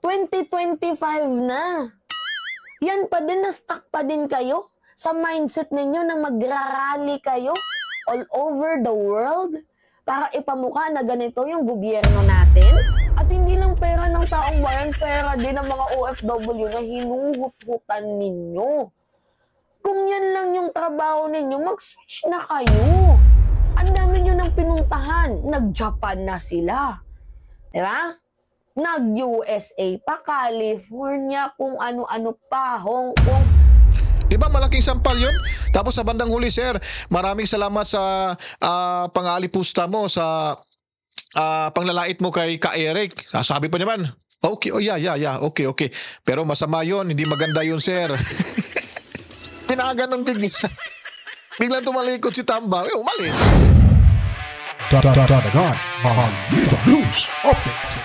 2025 na. Yan pa din, na-stuck pa din kayo sa mindset ninyo na magrarally kayo all over the world para ipamukha na ganito yung gobyerno natin. At hindi lang pera ng taong bayan, pera din ng mga OFW na hinuhut-hutan ninyo. Kung yan lang yung trabaho ninyo, mag-switch na kayo. Ang dami nyo nang pinuntahan. Nag-Japan na sila. Diba? Nag-USA pa, California, kung ano-ano pa, Hong Kong. Diba malaking sampal yun? Tapos sa bandang huli, sir, maraming salamat sa pangalipusta mo sa panglalait mo kay Ka-Eric. Sabi pa naman, okay, oh yeah, okay. Pero masama yun, hindi maganda yun, sir. Tinaganon biglang tumalikod si Tamba, umalis. Dadagan, Balita News Update.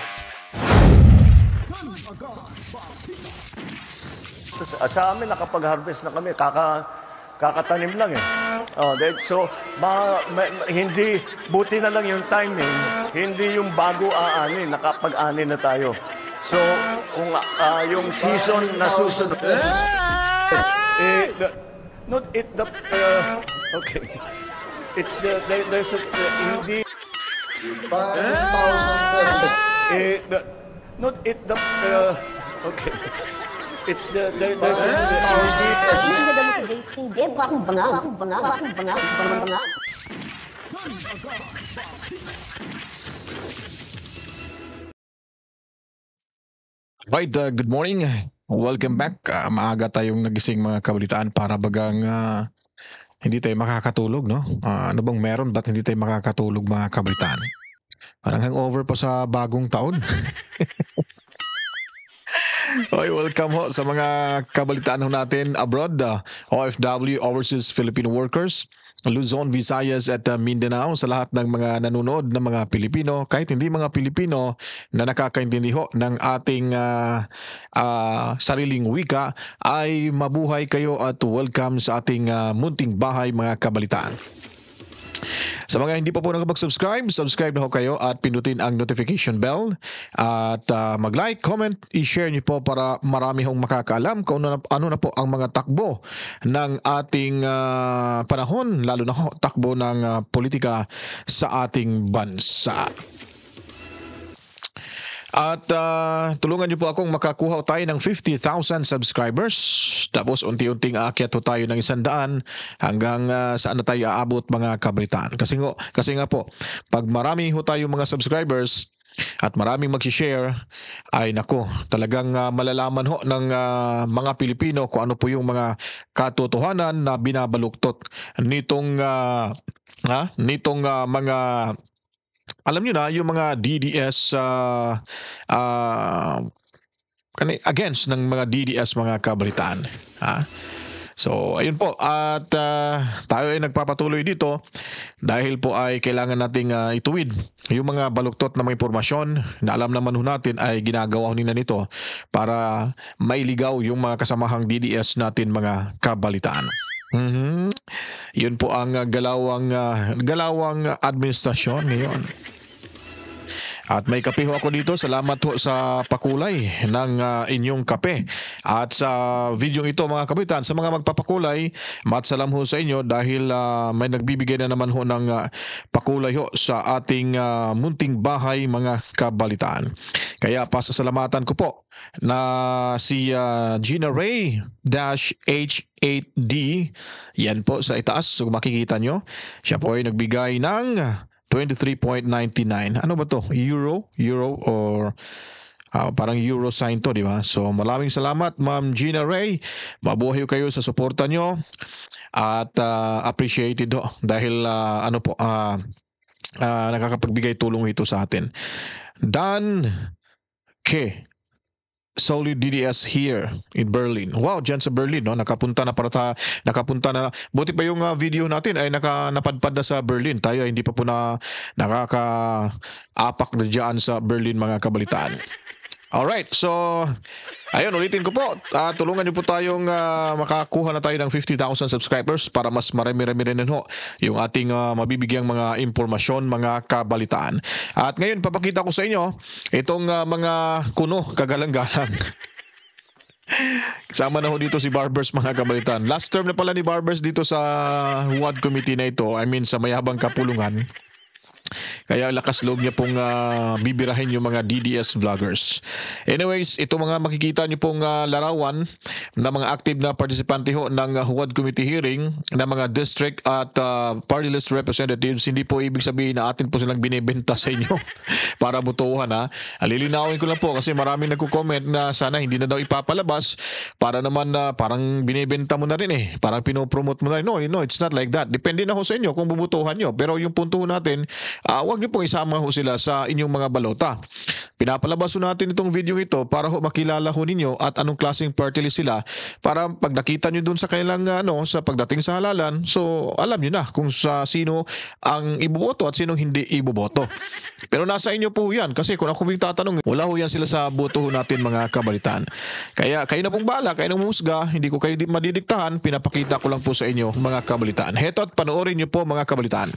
At sa amin, nakapag-harvest na kami, kakatanim lang eh. So, hindi, buti na lang yung timing, hindi yung bago aanin, nakapag-anin na tayo. So, kung yung season na susunod, okay. It's, there's a, hindi, 5,000 pesos. Okay. It's there's Right, good morning. Welcome back. Maaga tayong nagising mga kabalitaan para bagang hindi tayo makakatulog, no? Ano bang meron? Ba't hindi tayo makakatulog mga kabalitaan? Parang hangover pa sa bagong taon. Okay, welcome ho sa mga kabalitaan ho natin abroad, OFW, Overseas Filipino Workers, Luzon, Visayas at Mindanao, sa lahat ng mga nanonood na mga Pilipino, kahit hindi mga Pilipino na nakakaintindi ho ng ating sariling wika, ay mabuhay kayo at welcome sa ating munting bahay mga kabalitaan. Sa mga hindi pa po nakapag-subscribe, subscribe na ho kayo at pindutin ang notification bell at mag-like, comment, i-share niyo po para marami hong makakaalam kung ano na po ang mga takbo ng ating panahon, lalo na ho takbo ng politika sa ating bansa. At tulungan niyo po akong makakuha tayo ng 50,000 subscribers. Tapos unti-unting aakyat po tayo ng 100 hanggang saan na tayo aabot mga kabalitaan. Kasi nga po, pag marami ho tayo mga subscribers at maraming mag-share, ay nako, talagang malalaman ho ng mga Pilipino kung ano po yung mga katotohanan na binabaluktot nitong mga, alam niyo na, yung mga DDS against ng mga DDS mga kabalitaan. So, ayun po. At tayo ay nagpapatuloy dito dahil po ay kailangan nating ituwid yung mga baluktot na mga impormasyon na alam naman ho natin ay ginagawa nila nito para mailigaw yung mga kasamahang DDS natin mga kabalitaan. Yun po ang galawang administrasyon ngayon. At may kape ho ako dito. Salamat ho sa pakulay ng inyong kape. At sa video ito mga kapitan, sa mga magpapakulay, matsalam ho sa inyo dahil may nagbibigay na naman ho ng pakulay ho sa ating munting bahay mga kabalitaan. Kaya pasasalamatan ko po na si Gina Ray -H8D, yan po sa itaas kung makikita nyo. Siya po ay nagbigay ng 23.99. Ano ba to? Euro or parang euro sign to, di ba? So maraming salamat Ma'am Gina Ray. Mabuhay kayo sa suporta nyo at appreciated ho dahil nakakapagbigay tulong ito sa atin. Dan K. Solid DDS here in Berlin. Wow, dyan sa Berlin, no? Nakapunta na. Buti pa yung video natin ay napadpad na sa Berlin. Tayo hindi pa po na nakakaapak na dyan sa Berlin mga kabalitaan. Alright, so ayun, ulitin ko po. Tulungan niyo po tayong makakuha na tayo ng 50,000 subscribers para mas marami-rami rin ho yung ating mabibigyang mga impormasyon, mga kabalitaan. At ngayon, papakita ko sa inyo itong mga kuno, kagalang-galang. Kasama na ho dito si Barbers, mga kabalitaan. Last term na pala ni Barbers dito sa WAD committee na ito. I mean, sa Mayabang Kapulungan. Kaya lakas loob niya pong bibirahin yung mga DDS vloggers. Anyways, ito mga makikita niyo pong larawan ng mga active na partisipante ho ng WAD committee hearing ng mga district at party list representatives. Hindi po ibig sabihin na atin po silang binibenta sa inyo para butuhan ha. Lilinawin ko lang po kasi maraming nagko-comment na sana hindi na daw ipapalabas para naman parang binibenta mo na rin eh. Parang pinopromote mo na rin. No, it's not like that. Depende na ho sa inyo kung bubutuhan nyo. Pero yung punto ho natin, huwag niyo pong isama ho sila sa inyong mga balota. Pinapalabas ho natin itong video ito para ho makilala ho ninyo at anong klaseng party list sila para pag nakita nyo dun sa kanilang sa pagdating sa halalan, so alam nyo na kung sa sino ang iboboto at sino hindi iboboto. Pero nasa inyo po ho yan kasi kung ako may tatanong, wala ho yan sila sa boto ho natin, mga kabalitaan. Kaya kayo na pong bahala, kayo na musga, hindi ko kayo madidiktahan, pinapakita ko lang po sa inyo, mga kabalitaan. Heto at panoorin nyo po, mga kabalitaan.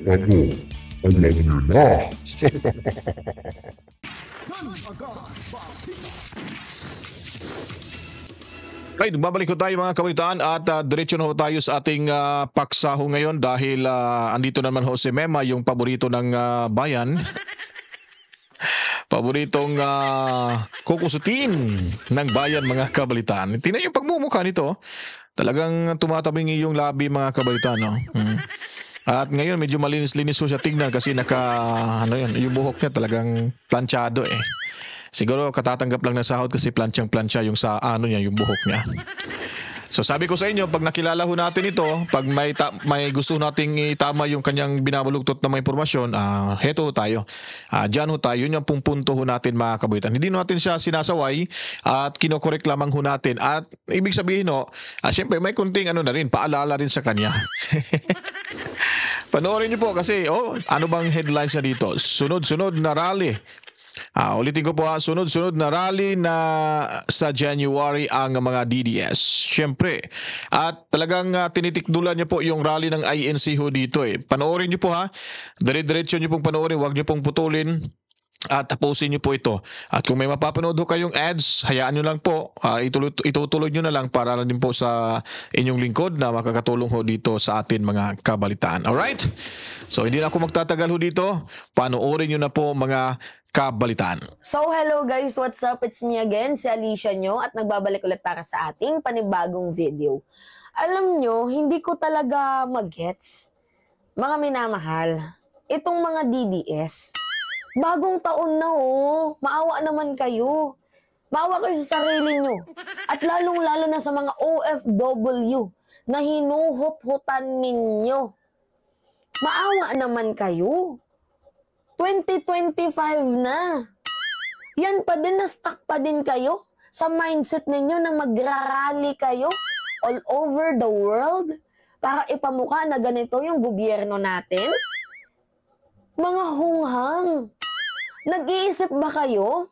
Ano? Alam nyo na. Right, babalik ko tayo, mga kabalitaan, at diretso na ho tayo sa ating paksa ho ngayon dahil andito naman ho si Mema, yung paborito ng bayan. Paboritong kukusutin ng bayan, mga kabalitaan. Tingnan yung pagmumukha nito. Talagang tumatabing yung labi, mga kabalitaan. No? At ngayon medyo malinis-linis ho siya tingnan kasi yung buhok niya talagang planchado eh. Siguro katatanggap lang ng sahod kasi planchang-plancha yung yung buhok niya. So sabi ko sa inyo, pag nakilala ho natin ito, pag may gusto nating itama yung kanyang binabulugtot na may impormasyon, heto ho tayo. Diyan ho tayo, yun yung punto ho natin, mga kabaitan. Hindi natin siya sinasaway at kinokorek lamang ho natin. At ibig sabihin syempre may kunting na rin, paalala rin sa kanya. Panoorin niyo po kasi, ano bang headlines na dito? Sunod-sunod na rally. Ulitin ko po, sunod-sunod na rally na sa January ang mga DDS. Siyempre. At talagang tinitikdulan niyo po yung rally ng INC ho dito eh. Panoorin niyo po ha. Dire-diretso niyo pong panoorin, huwag niyo pong putulin. At tapusin niyo po ito. At kung may mapapanood ho kayong ads, hayaan niyo lang po. Itutuloy niyo na lang para din po sa inyong lingkod na makakatulong ho dito sa atin, mga kabalitaan. Alright? So hindi na ako magtatagal ho dito. Panoorin niyo na po, mga kabalitaan. So hello guys, what's up? It's me again, si Alicia nyo, at nagbabalik ulit para sa ating panibagong video. Alam nyo, hindi ko talaga mag-gets, mga minamahal, itong mga DDS. Bagong taon na maawa naman kayo. Maawa kayo sa sarili nyo. At lalong-lalo na sa mga OFW na hinuhut-hutan ninyo. Maawa naman kayo. 2025 na. yan pa din, na-stuck pa din kayo sa mindset ninyo na magrarally kayo all over the world para ipamukha na ganito yung gobyerno natin? Mga hunghang, nag-iisip ba kayo?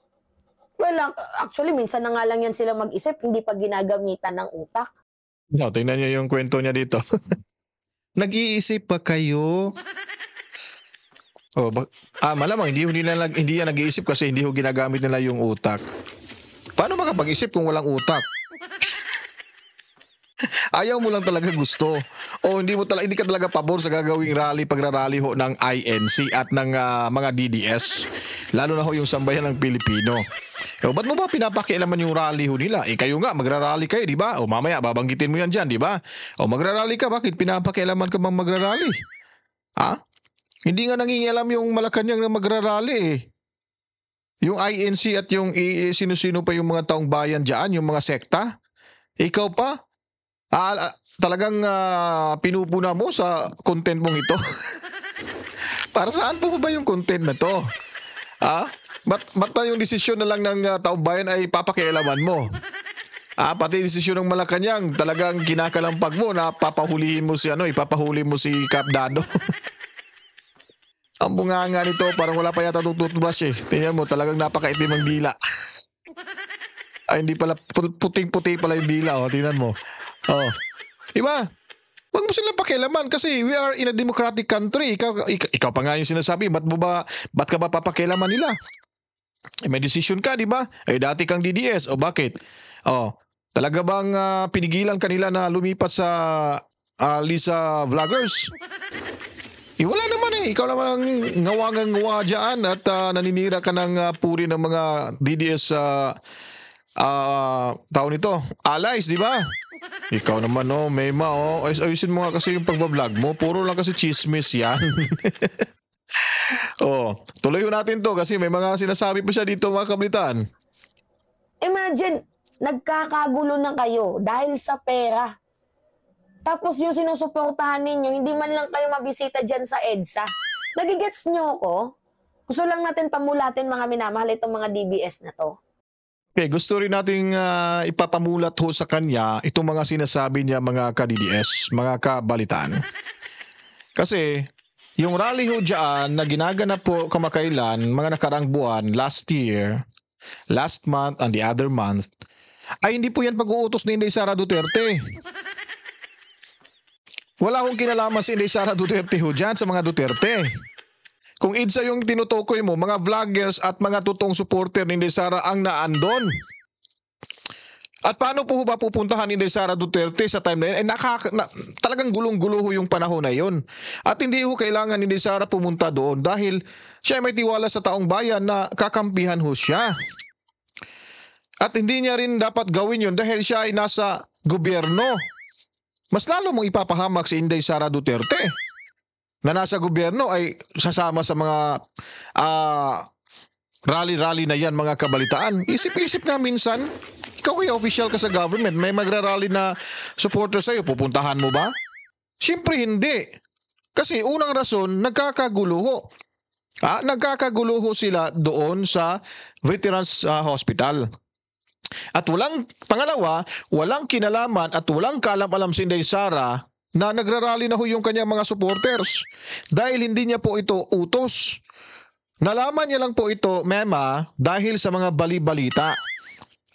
Well, actually, minsan na nga lang yan sila mag-isip, hindi pa ginagamitan ng utak. No, tingnan niyo yung kwento niya dito. Nag-iisip pa kayo? Malamang hindi yan nag-iisip kasi hindi ho ginagamit nila yung utak. Paano makapag-isip kung walang utak? Ayaw mo lang talaga gusto. O hindi ka talaga pabor sa gagawing pagrarally ho ng INC at ng mga DDS. Lalo na ho yung sambayan ng Pilipino. O ba't mo ba pinapakialaman yung rally ho nila? Kayo nga, magrarally kayo, di ba? O mamaya, babanggitin mo yan dyan, di ba? O magrarally ka, bakit pinapakialaman ka bang magrarally? Ha? Hindi nga nangingialam yung Malacanang na magrarally eh. Yung INC at yung sino-sino pa yung mga taong bayan dyan, yung mga sekta. Ikaw pa? Talagang pinupuna mo sa content mong ito. Para saan po ba yung content na to? Ba't pa yung desisyon na lang ng taong bayan ay papakialaman mo? Pati desisyon ng Malacanang talagang kinakalampag mo na papahuli mo si Cap Dado. Ang bunganga nito, parang wala pa yata toothbrush eh. Tingnan mo, talagang napakaitim ang dila. Hindi pala, puting-puti pala yung dila. Tingnan mo. Diba? Huwag mo silang pakialaman kasi we are in a democratic country. Ikaw pa nga yung sinasabi, ba't ka ba papakialaman nila? May decision ka, di ba? Dati kang DDS. O bakit? Talaga bang pinigilan kanila na lumipat sa Lisa Vloggers? Wala naman eh. Ikaw naman ngawangang-ngawa dyan at naninira ka ng puri ng mga DDS taon nito. Allies, di ba? Ikaw naman, Mema, ayusin mo nga kasi yung pagbablog mo. Puro lang kasi chismis yan. Tuloy natin to kasi may mga sinasabi pa siya dito, mga kablitan. Imagine, nagkakagulo na kayo dahil sa pera. Tapos yung sinusuportahan ninyo, hindi man lang kayo mabisita dyan sa EDSA. Nagigets nyo ko? Gusto lang natin pamulatin mga minamahal itong mga DBS na to. Okay, gusto rin nating ipapamulat ho sa kanya itong mga sinasabi niya mga ka-DDS, mga kabalitan. Kasi yung rally ho dyan na ginaganap po kamakailan, mga nakaraang buwan, last year, last month and the other month, ay hindi po yan pag-uutos ni Inday Sara Duterte. Wala akong kinalaman si Inday Sara Duterte ho dyan sa mga Duterte. Kung EDSA yung tinutukoy mo, mga vloggers at mga totoong supporter ni Inday Sara ang naandon. At paano po ba pupuntahan ni Inday Sara Duterte sa time na yun? Talagang gulong-gulo ho yung panahon na yun. At hindi ho kailangan ni Inday Sara pumunta doon dahil siya may tiwala sa taong bayan na kakampihan ho siya. At hindi niya rin dapat gawin yun dahil siya ay nasa gobyerno. Mas lalo mong ipapahamak si Inday Sara Duterte na nasa gobyerno ay sasama sa mga rally-rally na yan, mga kabalitaan. Isip-isip nga minsan, ikaw kaya official ka sa government, may magra-rally na supporter sa'yo, pupuntahan mo ba? Siyempre hindi. Kasi unang rason, nagkakagulo ho. Nagkakagulo ho sila doon sa Veterans Hospital. At pangalawa, walang kinalaman at walang kaalam-alam si Inday Sara na nagrarally na ho yung kanyang mga supporters dahil hindi niya po ito utos. Nalaman niya lang po ito, Mema, dahil sa mga bali-balita.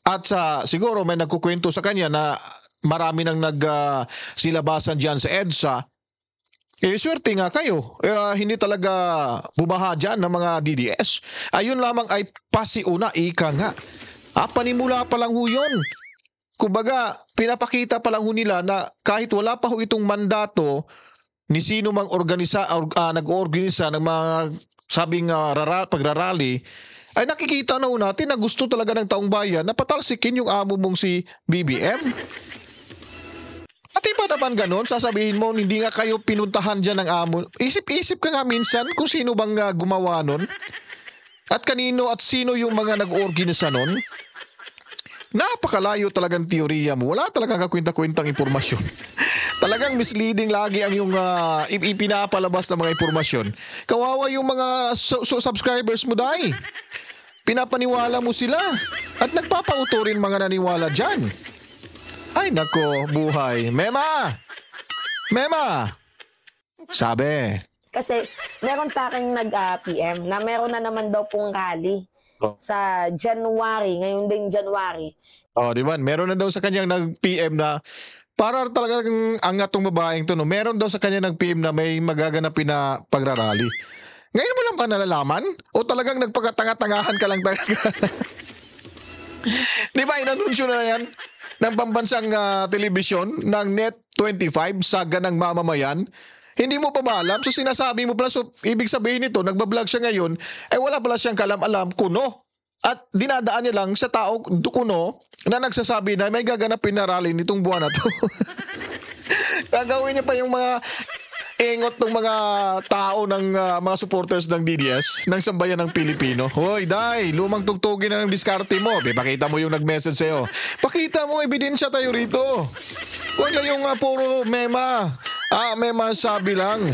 At siguro may nagkukwento sa kanya na marami nang nagsilabasan dyan sa EDSA. Swerte nga kayo. Hindi talaga bumaha dyan ng mga DDS. Ayun lamang ay pasiuna, ika nga. Panimula pa lang ho yun. Kumbaga, pinapakita pa lang ho nila na kahit wala pa ho itong mandato ni sino mang nag-organisa ng mga sabing pagrarally, ay nakikita na ho natin na gusto talaga ng taong bayan na patalsikin yung amo mong si BBM. At iba naman ganon, sasabihin mo, hindi nga kayo pinuntahan dyan ng amo. Isip-isip ka nga minsan kung sino bang gumawa nun. At kanino at sino yung mga nag-organisa nun. Napakalayo talagang teorya mo. Wala talagang kakwenta-kwentang impormasyon. Talagang misleading lagi ang yung ipinapalabas ng mga impormasyon. Kawawa yung mga subscribers mo, dahil. pinapaniwala mo sila at nagpapauto rin mga naniwala dyan. Ay nako, buhay. Mema! Mema! Sabi. Kasi meron sa akin nag-PM na meron na naman daw pong rally sa January, ngayon din January. Oh, di ba? Meron na daw sa kanyang nag-PM na para talagang angat tong babaeng to, no? Meron daw sa kanya nag-PM na may magaganapin na pagrarally. Ngayon mo lang ba nalalaman? O talagang nagpakatanga-tangahan ka lang talaga? Di ba, inanunsyo na yan ng pambansang telebisyon ng Net25, Saga ng Mamamayan? Hindi mo pa ba alam? So sinasabi mo pala, so ibig sabihin nito, nagbablog siya ngayon, wala pala siyang kalam-alam kuno. At dinadaan niya lang sa tao kuno na nagsasabi na may gaganapin na rally nitong buwan na to. Gagawin niya pa yung mga ingot ng mga tao ng mga supporters ng DDS ng sambayan ng Pilipino. Hoy, Day, lumang tugtugin na ng diskarte mo. Pakita mo yung nag-message sa'yo. Pakita mo, ebidensya tayo rito. Huwag lang yung puro mema. Mema sabi lang.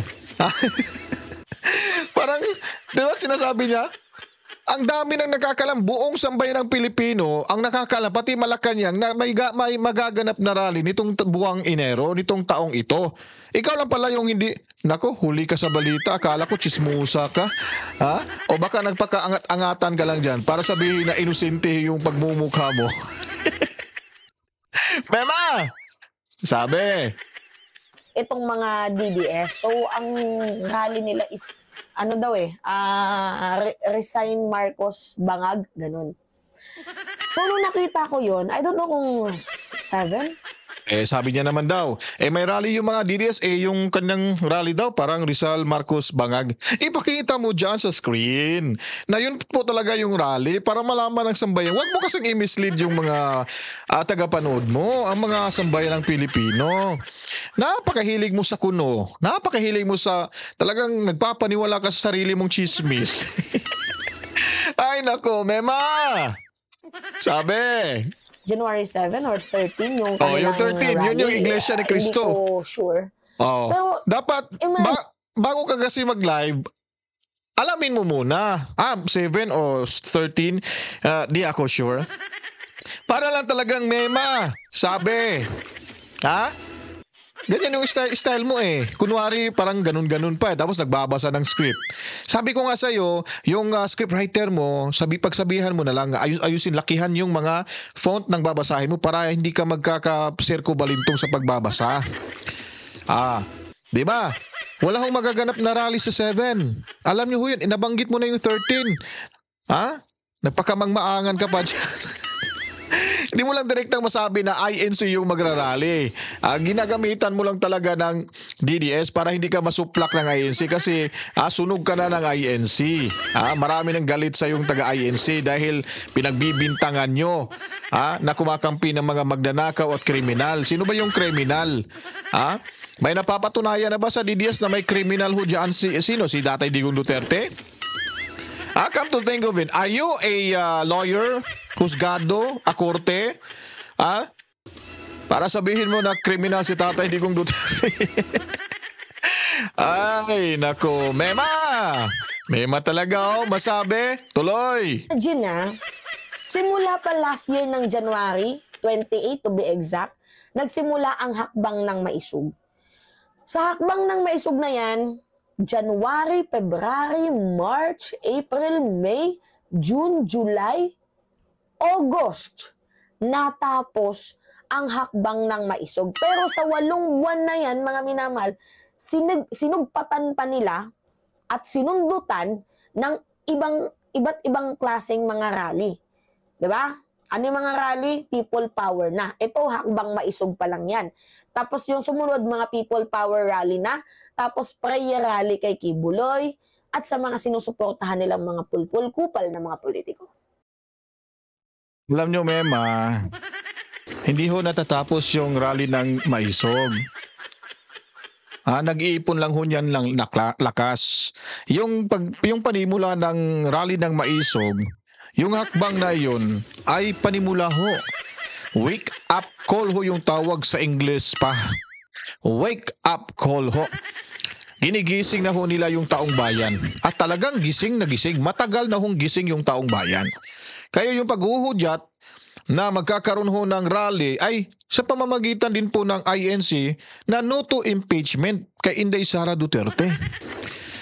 Parang, di ba sinasabi niya? Ang dami ng nakakalam, buong sambayan ng Pilipino, ang nakakalam, pati Malacanang, na may magaganap na rally nitong buwang Enero, nitong taong ito. Ikaw lang pala yung hindi, nako, huli ka sa balita, akala ko chismosa ka. Ha? O baka nagpakaangat-angatan ka lang dyan para sabihin na inosente yung pagmumukha mo. Mema! Sabi. Itong mga DDS, so ang rally nila is ano daw resign Marcos Bangag, ganun. So nung nakita ko yon, I don't know kung 7. Sabi niya naman daw, may rally yung mga DDS, yung kanyang rally daw, parang Rizal Marcos Bangag. Ipakita mo dyan sa screen na yun po talaga yung rally para malaman ng sambayan. Huwag mo kasing i-mislead yung mga tagapanood mo, ang mga sambayan ng Pilipino. Napakahilig mo sa kuno. Napakahilig mo sa talagang nagpapaniwala ka sa sarili mong chismis. Ay nako, Mema! Sabi. January 7 or 13 yung yung 13, rally. yun yung Iglesia ni Cristo. Hindi ko sure. Pero, dapat, bago ka kasi mag-live, alamin mo muna. 7 o 13, di ako sure. Para lang talagang mema, sabi. Ha? Ganyan yung style mo Kunwari parang ganun-ganun pa tapos nagbabasa ng script. Sabi ko nga sa'yo, yung script writer mo, pagsabihan mo na lang, ayusin, lakihan yung mga font ng babasahin mo para hindi ka magkaka-sirko balintong sa pagbabasa. Di ba? Wala hong magaganap na rally sa 7. Alam niyo ho yun, inabanggit mo na yung 13. Nagpakamangmaangan ka pa dyan. Hindi mo lang direktang masabi na INC yung magrarally. Ginagamitan mo lang talaga ng DDS para hindi ka masuplak ng INC kasi sunog ka na ng INC. Marami nang galit sa yung taga-INC dahil pinagbibintangan nyo na kumakampi ng mga magnanakaw at kriminal. Sino ba yung kriminal? May napapatunayan na ba sa DDS na may kriminal ho dyan? Sino? Si Tatay Digong Duterte? Come to think of it, are you a lawyer, husgado, a korte? Para sabihin mo na kriminal si Tatay Digong Duterte. Ay, nako. Mema! Mema talaga, masabi. Tuloy. Imagine simula pa last year ng January 28 to be exact, nagsimula ang hakbang ng maisog. Sa hakbang ng maisog na yan, January, February, March, April, May, June, July, August, natapos ang hakbang ng maisog. Pero sa 8 buwan na yan, mga minamahal, sinugpatan pa nila at sinundutan ng iba't ibang klaseng mga rally. Diba? Ano yung mga rally? People power na. Ito, hakbang maisog pa lang yan. Tapos yung sumunod, mga people power rally na. Tapos prayer rally kay Kibuloy. At sa mga sinusuportahan nilang mga pulpul, kupal na mga politiko. Alam nyo, Mema, hindi ho natatapos yung rally ng maisog. Nag-iipon lang ho niyan lang lakas. Yung panimula ng rally ng maisog, yung hakbang na yun ay panimula ho. Wake up call ho yung tawag sa English pa. Wake up call ho. Ginigising na ho nila yung taong bayan. At talagang gising na gising. Matagal na hong gising yung taong bayan. Kaya yung paghuhudyat na magkakaroon ho ng rally ay sa pamamagitan din po ng INC na no to impeachment kay Inday Sara Duterte.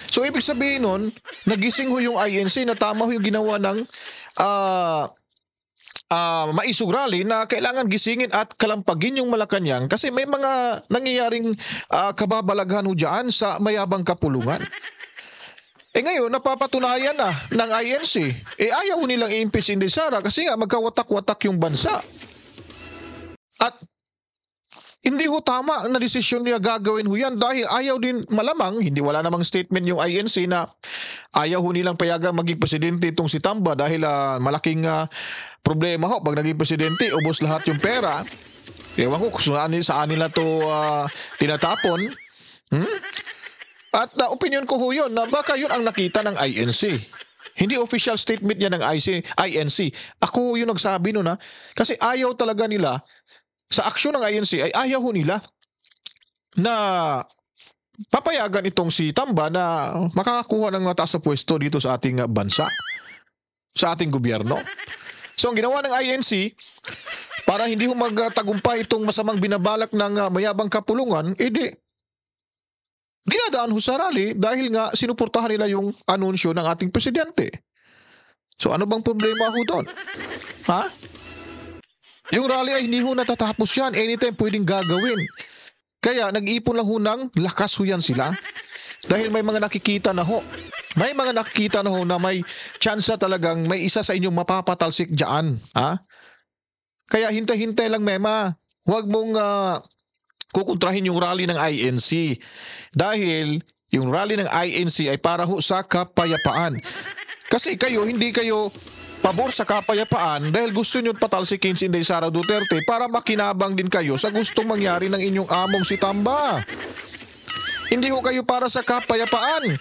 So ibig sabihin nun, nagising ho yung INC na tama ho yung ginawa ng maisog rally na kailangan gisingin at kalampagin yung Malacanang kasi may mga nangyayaring kababalaghan ho dyan sa mayabang kapulungan. Ngayon, napapatunayan na ng INC. Ayaw nilang i-impeach Inday Sara kasi nga magkawatak-watak yung bansa. At hindi ho tama na desisyon niya gagawin ho yan dahil ayaw din malamang, hindi wala namang statement yung INC na ayaw ho nilang payagang maging presidente itong si Tamba dahil malaking problema ho. Pag naging presidente, ubos lahat yung pera. Ewan ko kung saan nila to tinatapon. At opinion ko ho yun na baka yun ang nakita ng INC. Hindi official statement yan ng INC. Ako ho yung nagsabi nun kasi ayaw talaga nila sa aksyon ng INC ay ayaw ho nila na papayagan itong si Tamba na makakakuha ng mataas na pwesto dito sa ating bansa, sa ating gobyerno. So ang ginawa ng INC para hindi ho magtagumpay itong masamang binabalak ng mayabang kapulungan, dinadaan ho sa rally dahil nga sinuportahan nila yung anunsyo ng ating presidente. So ano bang problema ho doon? Ha? Yung rally ay hindi ho natatapos yan. Anytime pwedeng gagawin. Kaya nag-iipon lang ho ng lakas ho yan sila. Dahil may mga nakikita na ho. May mga nakikita na ho na may tsansa talagang may isa sa inyong mapapatalsik dyan. Ha? Kaya hintay-hintay lang, Mema. Huwag mong kukontrahin yung rally ng INC. Dahil yung rally ng INC ay para ho sa kapayapaan. Kasi kayo, hindi kayo pabor sa kapayapaan dahil gusto nyo patalsikin si Inday Sara Duterte para makinabang din kayo sa gustong mangyari ng inyong among si Tamba. Hindi ko kayo para sa kapayapaan.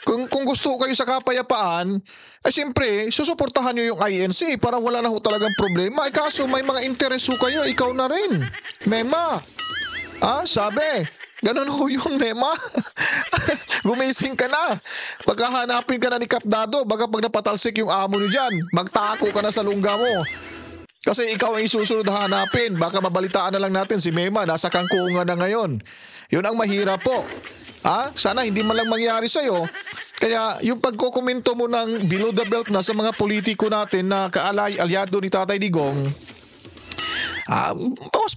Kung gusto ko kayo sa kapayapaan, ay siyempre, susuportahan nyo yung INC para wala na ho talagang problema. Kaso may mga interes ho kayo, ikaw na rin. Mema. Sabi. Ganun ho yung Mema. Gumising ka na. Pagkahanapin ka na ni Kapdado, baka pag napatalsik yung amo nyo dyan, magtako ka na sa lungga mo. Kasi ikaw ang isusunod hanapin. Baka mabalitaan na lang natin si Mema, nasa kangkungan na ngayon. Yun ang mahirap po. Sana hindi man lang mangyari sa'yo. Kaya yung pagkokomento mo ng below the belt na sa mga politiko natin na kaalay-alyado ni Tatay Digong,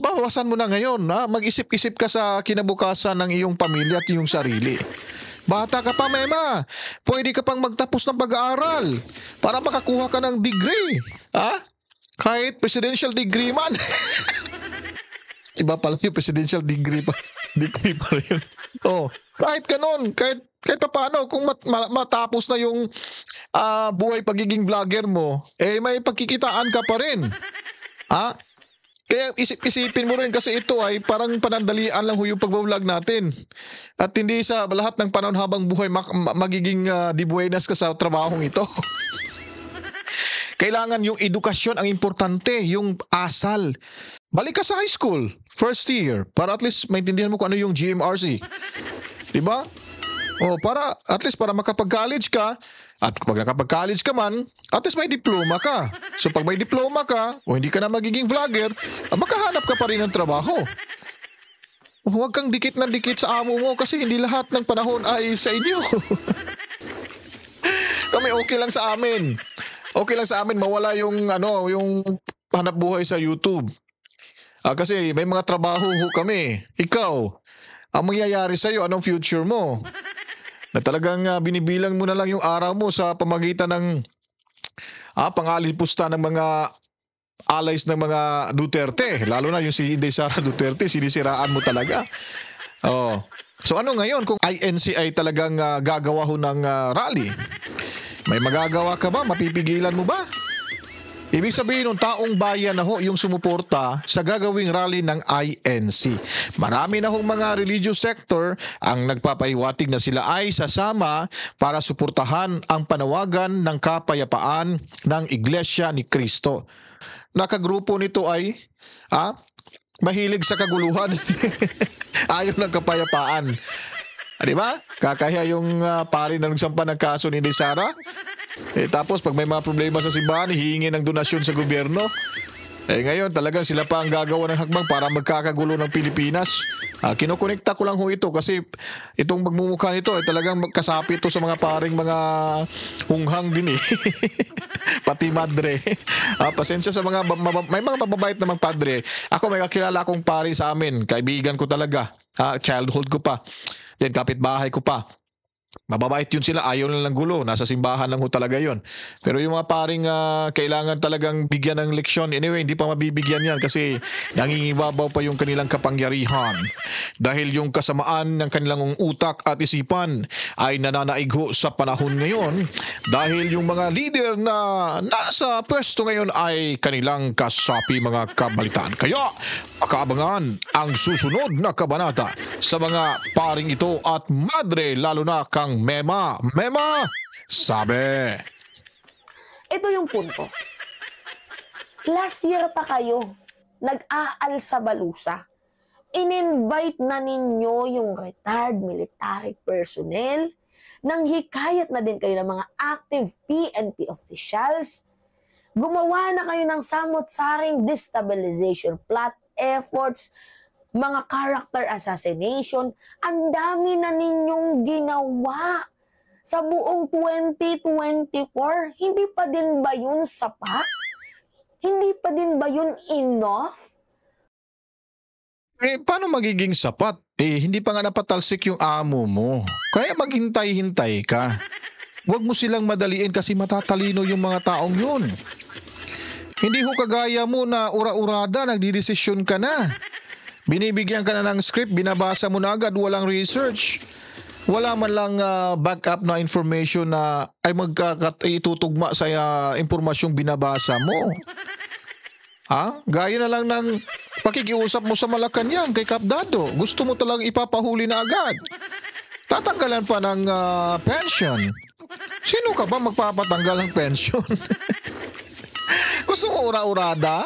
bawasan mo na ngayon. Mag-isip-isip ka sa kinabukasan ng iyong pamilya at iyong sarili. Bata ka pa, Mema. Pwede ka pang magtapos ng pag-aaral para makakuha ka ng degree. Kahit presidential degree man. Iba pala yung presidential degree pa. Degree pa rin. Kahit ganun, kahit paano, kung matapos na yung buhay pagiging vlogger mo, may pagkikitaan ka pa rin. Kaya isipin mo rin kasi ito ay parang panandalian lang yung pag-vlog natin. At hindi sa lahat ng panahon habang buhay magiging di buenas ka sa trabahong ito. Kailangan yung edukasyon ang importante, yung asal. Balik ka sa high school, first year, para at least maintindihan mo kung ano yung GMRC. Diba? Para at least para makapag-college ka, at pag nakapag-college ka man, at least may diploma ka. So pag may diploma ka, o hindi ka na magiging vlogger, makahanap ka pa rin ng trabaho. Huwag kang dikit ng dikit sa amo mo kasi hindi lahat ng panahon ay sa inyo. Kami okay lang sa amin. Okay lang sa amin mawala yung yung hanap buhay sa YouTube. Kasi may mga trabaho kami. Ikaw, ang mangyayari sa'yo, anong future mo? Na talagang binibilang mo na lang yung araw mo sa pamagitan ng pangalipusta ng mga allies ng mga Duterte. Lalo na yung si Inday Sara Duterte, sinisiraan mo talaga. So ano ngayon kung INC ay talagang gagawa ho ng rally? May magagawa ka ba? Mapipigilan mo ba? Ibig sabihin ng taong bayan na ho yung sumuporta sa gagawing rally ng INC. Marami na hong mga religious sector ang nagpapahiwatig na sila ay sasama para suportahan ang panawagan ng kapayapaan ng Iglesia ni Cristo. Nakagrupo nito ay mahilig sa kaguluhan. Ayaw ng kapayapaan. Di ba? Kakahiya yung pari na nagsampa ng kaso ni Sara. Tapos pag may mga problema sa simbahan, hihingi ng donasyon sa gobyerno. Ngayon talagang sila pa ang gagawa ng hakbang para magkakagulo ng Pilipinas. Kinokonekta ko lang ho ito kasi itong magmumukha nito ay talagang magkasapi ito sa mga paring mga hunghang din eh. Pati madre. Pasensya sa mga may mga mababait namang padre. Ako may kakilala akong pari sa amin. Kaibigan ko talaga. Childhood ko pa. Then kapitbahay ko pa. Mababait yun sila, ayaw lang ng gulo. Nasa simbahan lang ho talaga yun. Pero yung mga paring kailangan talagang bigyan ng leksyon. Anyway, hindi pa mabibigyan yan kasi nangingibabaw pa yung kanilang kapangyarihan. Dahil yung kasamaan ng kanilang utak at isipan ay nananaig ho sa panahon ngayon. Dahil yung mga leader na nasa pwesto ngayon ay kanilang kasapi mga kabalitaan. Kaya, makaabangan ang susunod na kabanata sa mga paring ito at madre lalo na kang Mema, sabi. Ito yung punto. Last year pa kayo, nag-aal sa Balusa. In-invite na ninyo yung retired military personnel. Nang hikayat na din kayo ng mga active PNP officials. Gumawa na kayo ng samot-saring destabilization plot efforts, mga character assassination, ang dami na ninyong ginawa sa buong 2024. Hindi pa din ba yun sapat? Hindi pa din ba yun enough? Paano magiging sapat? Hindi pa nga napatalsik yung amo mo. Kaya maghintay-hintay ka. Huwag mo silang madaliin kasi matatalino yung mga taong yun. Hindi ho kagaya mo na ura-urada, nagdidesisyon ka na. Binibigyan ka na ng script, binabasa mo na agad, walang research. Wala man lang backup na information na ay magkakatutugma sa impormasyong binabasa mo. Gaya na lang ng pakikiusap mo sa Malacanang kay Kapdado. Gusto mo talagang ipapahuli na agad. Tatanggalan pa ng pension. Sino ka ba magpapatanggal ng pension? Gusto mo ura-urada?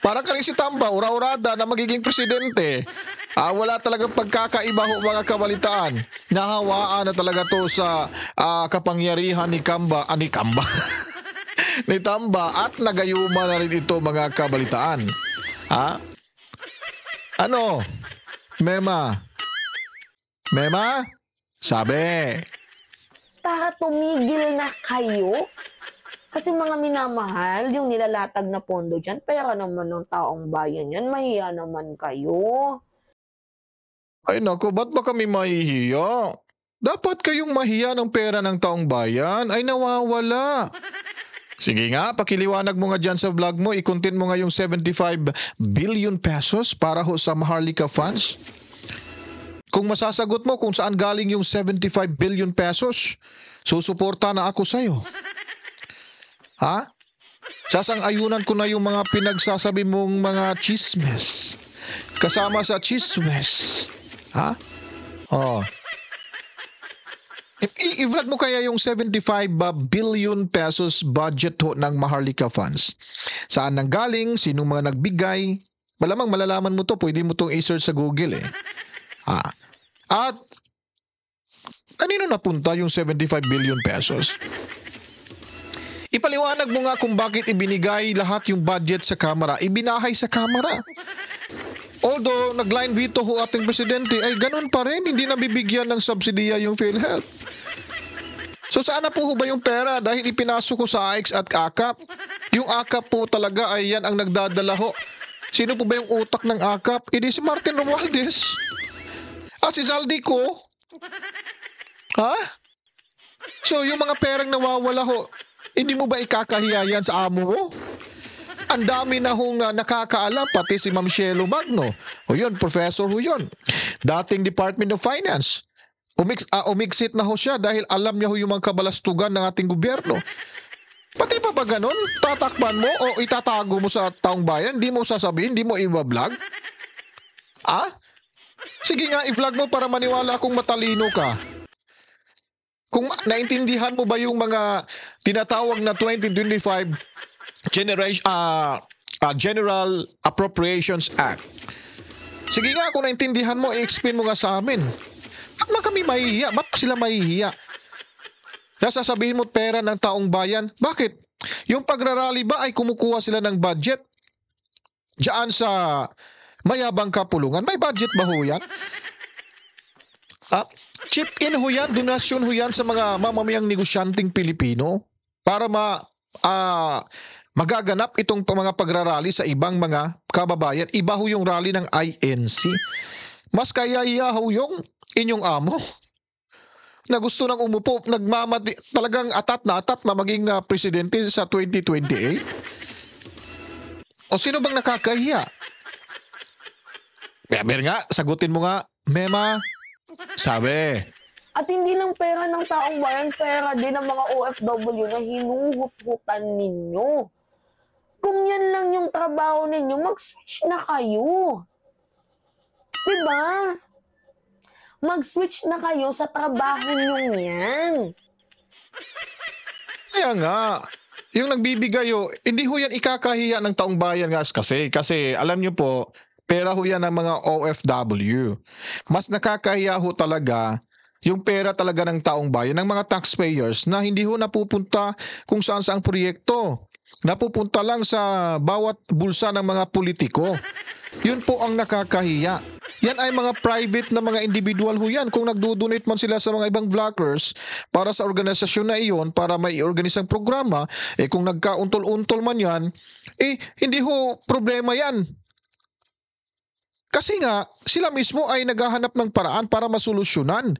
Para ka rin si Tamba, ura-urada na magiging presidente. Wala talagang pagkakaiba ho mga kabalitaan. Nahawaan na talaga to sa kapangyarihan ni Kamba, ni Tamba at nagayuma na rin ito mga kabalitaan. Ano? Mema? Sabi. Para tumigil na kayo? Kasi mga minamahal, yung nilalatag na pondo dyan, pera naman ng taong bayan yan, mahiya naman kayo. Ay nako, ba't ba kami mahihiya? Dapat kayong mahiya ng pera ng taong bayan ay nawawala. Sige nga, pakiliwanag mo nga dyan sa vlog mo, i-content mo nga yung 75 billion pesos para ho sa Maharlika Funds. Kung masasagot mo kung saan galing yung 75 billion pesos, susuporta na ako sa'yo. Sasang-ayunan ko na yung mga pinagsasabi mong mga chismes. Kasama sa chismes. I-vlog mo kaya yung 75 billion pesos budget ho ng Maharlika Funds. Saan nanggaling, sinong mga nagbigay. Malamang malalaman mo to, pwede mo tong i-search sa Google eh. At kanino napunta yung 75 billion pesos? Ipaliwanag mo nga kung bakit ibinigay lahat yung budget sa Kamara. Ibinahay sa Kamara. Although nag-line veto ho ating presidente, ay ganun pa rin. Hindi nabibigyan ng subsidiya yung PhilHealth. So saan na po ba yung pera? Dahil ipinasok ko sa AIX at AKAP. Yung AKAP po talaga ay yan ang nagdadala ho. Sino po ba yung utak ng AKAP? Hindi si Martin Romualdez. At si Zaldico. So yung mga perang nawawala ho, hindi mo ba ikakahiya yan sa amo mo? Ang dami na hong nakakaalam, pati si Ma'am Shelo Magno. O yun, professor ho yun. Dating Department of Finance. Umiksit na ho siya dahil alam niya ho yung mga kabalastugan ng ating gobyerno. Pati pa ba ganun? Tatakpan mo o itatago mo sa taong bayan? Di mo sasabihin? Di mo i-vlog? Sige nga, i-vlog mo para maniwala kung matalino ka. Kung naintindihan mo ba yung mga tinatawag na 2025 General Appropriations Act. Sige nga, kung naintindihan mo, i-explain mo nga sa amin. Ba't ba kami mahihiya? Ba't sila mahihiya? Nasasabihin mo pera ng taong bayan? Bakit? Yung pagrarally ba ay kumukuha sila ng budget? Diyan sa mayabang kapulungan, may budget ba ho yan? Chip in ho yan, donasyon ho yan sa mga mamamayang negosyanteng Pilipino para magaganap itong mga pagrarally sa ibang mga kababayan. Iba ho yung rally ng INC. Mas kaya ho yung inyong amo na gusto nang umupo, talagang atat na maging presidente sa 2028. O sino bang nakakahiya? Beber nga, sagutin mo nga, Mema. Sabi. At hindi lang pera ng taong bayan, pera din ng mga OFW na hinuhut-hutan ninyo. Kung yan lang yung trabaho ninyo, mag-switch na kayo. Diba? Mag-switch na kayo sa trabaho nyo yan. Kaya nga, yung nagbibigay hindi ho yan ikakahiya ng taong bayan nga kasi alam nyo po, pera ho yan ng mga OFW. Mas nakakahiya ho talaga yung pera talaga ng taong bayan, ng mga taxpayers na hindi ho napupunta kung saan saang proyekto. Napupunta lang sa bawat bulsa ng mga politiko. Yun po ang nakakahiya. Yan ay mga private na mga individual ho yan. Kung nagdo-donate man sila sa mga ibang vloggers para sa organisasyon na iyon, para may organize ang programa, kung nagkauntol-untol man yan, hindi ho problema yan. Kasi nga, sila mismo ay naghahanap ng paraan para masolusyonan.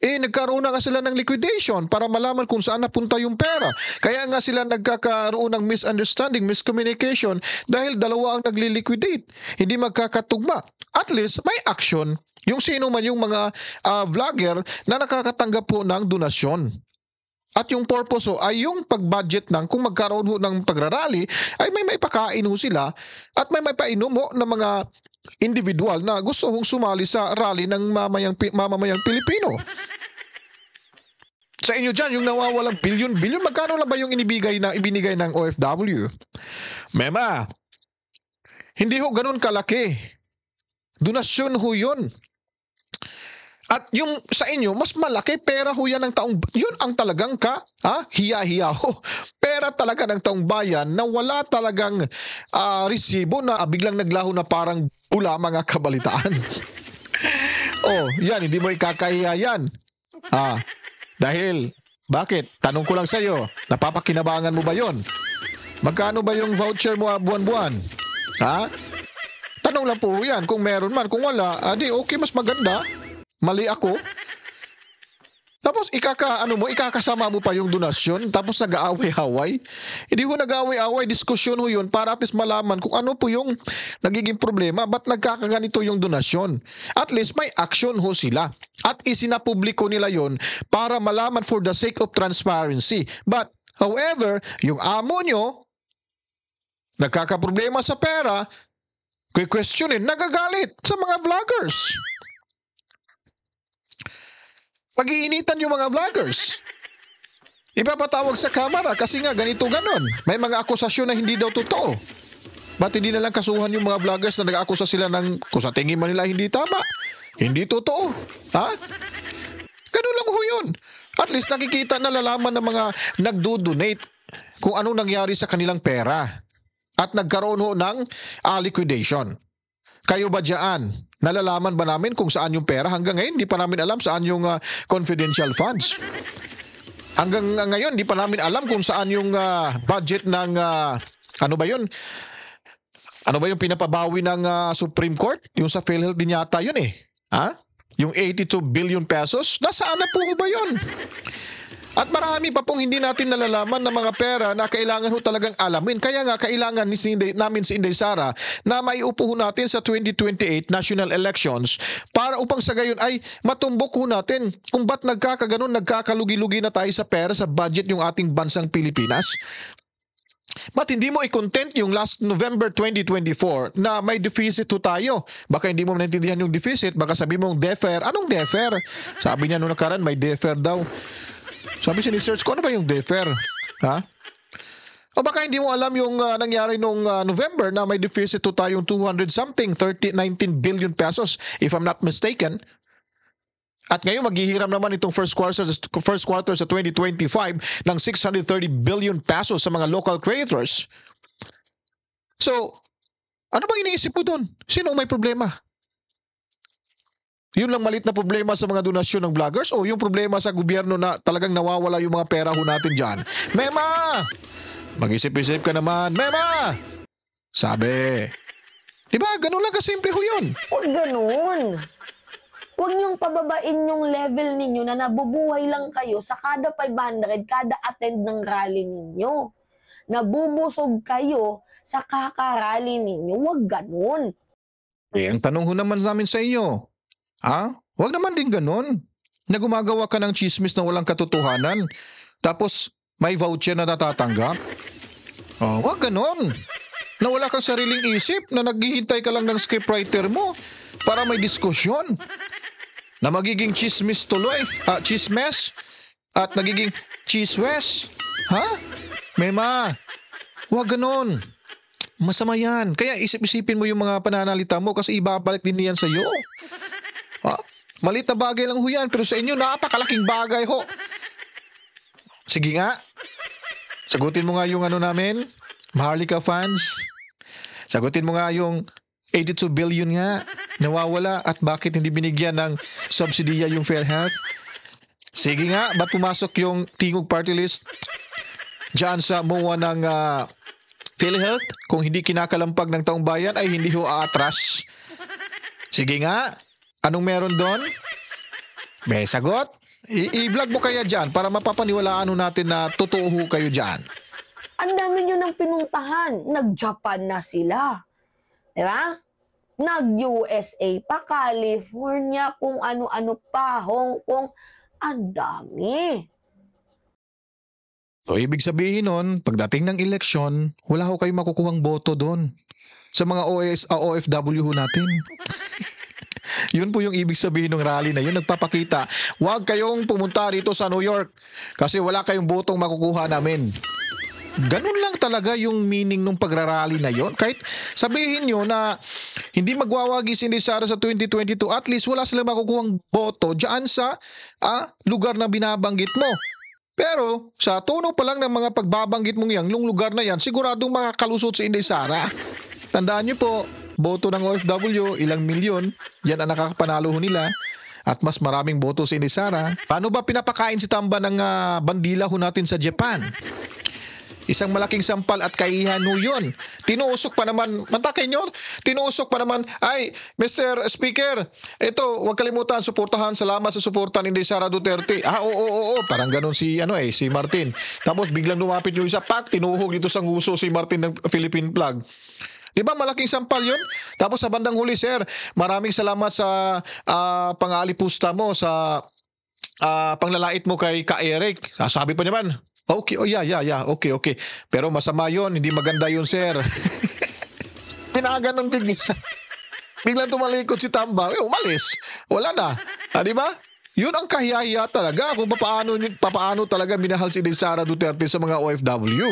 Nagkaroon na nga sila ng liquidation para malaman kung saan napunta yung pera. Kaya nga sila nagkakaroon ng misunderstanding, miscommunication dahil dalawa ang nagli-liquidate. Hindi magkakatugma. At least may action yung sino man yung mga vlogger na nakakatanggap po ng donasyon. At yung purpose ay yung pag-budget ng kung magkaroon ho ng pagrarally ay may maipakain ho sila at may maipainom ho ng mga individual na gusto hong sumali sa rally ng mamamayang Pilipino. Sa inyo dyan, yung nawawalang bilyon-bilyon, magkano lang ba yung ibinigay ng OFW? Mema, hindi ho ganun kalaki. Donasyon ho yun. At yung sa inyo, mas malaki pera ho yan ng taong, yun ang talagang hiya-hiya ho. Pera talaga ng taong bayan na wala talagang resibo na biglang naglaho na parang bula mga kabalitaan. Yan, hindi mo ikakahiya yan. Dahil, bakit? Tanong ko lang sa'yo, napapakinabangan mo ba yon? Magkano ba yung voucher mo buwan-buwan? Tanong lang po yan, kung meron man. Kung wala, di okay, mas maganda. Mali ako. Tapos ikakasama mo pa yung donasyon, tapos nag-aaway-away. Hindi ho nag-aaway-away, diskusyon ho yun para at least malaman kung ano po yung nagiging problema, ba't nagkakaganito yung donasyon. At least may action ho sila. At isinapubliko nila yon para malaman for the sake of transparency. But, however, yung amo nyo, nagkakaproblema sa pera, questionin, nagagalit sa mga vloggers. Pag-iinitan yung mga vloggers. Ipapatawag sa kamera kasi nga ganito ganon. May mga akusasyon na hindi daw totoo. Ba't hindi na lang kasuhan yung mga vloggers na nag-akusa sila ng kung sa tingin man nila hindi tama? Hindi totoo. Ganun lang ho yun. At least nakikita na lalaman ng mga nagdo-donate kung anong nangyari sa kanilang pera. At nagkaroon ho ng liquidation. Kayo ba dyan? Nalalaman ba namin kung saan yung pera? Hanggang ngayon, di pa namin alam saan yung confidential funds. Hanggang ngayon, di pa namin alam kung saan yung budget ng, ano ba yun? Ano ba yung pinapabawi ng Supreme Court? Yung sa PhilHealth din yata yun Yung 82 billion pesos? Nasaan na po ba yun? At marami pa pong hindi natin nalalaman ng mga pera na kailangan ho talagang alamin. Kaya nga kailangan namin si Inday Sara na maiupo ho natin sa 2028 national elections para upang sa gayon ay matumbok ho natin kung ba't nagkakalugi-lugi na tayo sa pera sa budget yung ating bansang Pilipinas. Ba't hindi mo i-content yung last November 2024 na may deficit ho tayo? Baka hindi mo naintindihan yung deficit, baka sabi mong defer. Anong defer? Sabi niya nung nakaraan may defer daw. Sabi sinesearch ko, ano ba yung defer? O baka hindi mo alam yung nangyari nung November na may deficit to tayong 200 something, 19 billion pesos if I'm not mistaken. At ngayon maghihiram naman itong first quarter sa 2025 ng 630 billion pesos sa mga local creators. So, ano bang iniisip mo doon? Sino ang may problema? Yun lang malit na problema sa mga donasyon ng vloggers o yung problema sa gobyerno na talagang nawawala yung mga pera ho natin dyan? Mema! Mag-isip-isip ka naman. Mema! Sabi. Diba? Ganun lang kasimple ho yun. Huwag ganun. Huwag niyong pababain yung level ninyo na nabubuhay lang kayo sa kada 500, kada attend ng rally ninyo. Nabubusog kayo sa kakarally ninyo. Huwag ganun. Ang tanong ho naman namin sa inyo, huwag naman din ganun. Na gumagawa ka ng chismis na walang katotohanan, tapos may voucher na natatanggap. Huwag ganun. Na wala kang sariling isip, na naghihintay ka lang ng scriptwriter mo para may diskusyon. Na magiging chismis tuloy, chismes, at nagiging chiswes. Mema, huwag ganun. Masama yan. Kaya isip-isipin mo yung mga pananalita mo kasi ibabalik din yan sa'yo. Malit na bagay lang ho yan, pero sa inyo napakalaking bagay ho. Sige nga. Sagutin mo nga yung ano namin, Maharlika fans. Sagutin mo nga yung 82 billion nga nawawala at bakit hindi binigyan ng subsidiya yung PhilHealth. Sige nga, ba't pumasok yung Tingog Party List dyan sa MOA ng PhilHealth? Kung hindi kinakalampag ng taong bayan ay hindi ho aatras. Sige nga, anong meron doon? May sagot? I-vlog mo kaya dyan para mapapaniwalaan natin na totoo ho kayo dyan. Ang dami nyo nang pinuntahan. Nag-Japan na sila. Diba? Nag-USA pa, California, kung ano-ano pa, Hong Kong. Ang dami. So, ibig sabihin nun, pagdating ng eleksyon, wala ho kayong makukuhang boto doon sa mga OFW ho natin. Yun po yung ibig sabihin ng rally na yun. Nagpapakita, huwag kayong pumunta rito sa New York kasi wala kayong botong makukuha namin. Ganun lang talaga yung meaning ng pagrarally na yon. Kahit sabihin nyo na hindi magwawagi si Inday Sara sa 2022, at least wala silang makukuhang boto dyan sa lugar na binabanggit mo. Pero sa tono pa lang ng mga pagbabanggit mong yan, yung lugar na yan, siguradong makakalusot si Inday Sara. Tandaan nyo po, boto ng OFW, ilang milyon, yan ang nakakapanalo nila. At mas maraming boto si Inday Sara. Paano ba pinapakain si Tamba ng bandila ho natin sa Japan? Isang malaking sampal at kaihan ho yun. Tinuusok pa naman, mantakay nyo, tinuusok pa naman, ay, Mr. Speaker, ito, huwag kalimutan, suportahan, salamat sa suporta ni Sara Duterte. Oo, parang ganun si Martin. Tapos biglang lumapit yung isa, tinuhog dito sa nguso si Martin ng Philippine flag. Di ba malaking sampal yun? Tapos sa bandang huli, sir, maraming salamat sa pangalipusta mo, sa panglalait mo kay Ka-Eric. Sabi pa naman, okay, okay. Pero masama yon, hindi maganda yun, sir. Tinagan ng biglang tumalikod si Tamba, umalis. Wala na. Di ba? Yun ang kahiyahiya talaga kung papaano talaga minahal si Inday Sara Duterte sa mga OFW.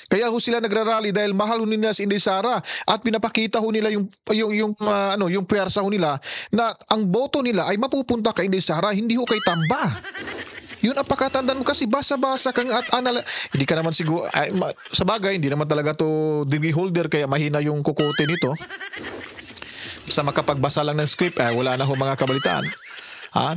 Kaya ho sila nagrarally dahil mahal ho nila si Inday Sara at pinapakita ho nila yung puwersa ho nila na ang boto nila ay mapupunta kay Inday Sara, hindi ho kay Tamba. Yun ang pakatandaan mo kasi basa-basa kang hindi ka naman siguro, sa bagay, hindi naman talaga to degree holder kaya mahina yung kukote nito. Sa makapagbasa lang ng script, wala na ho mga kabalitaan.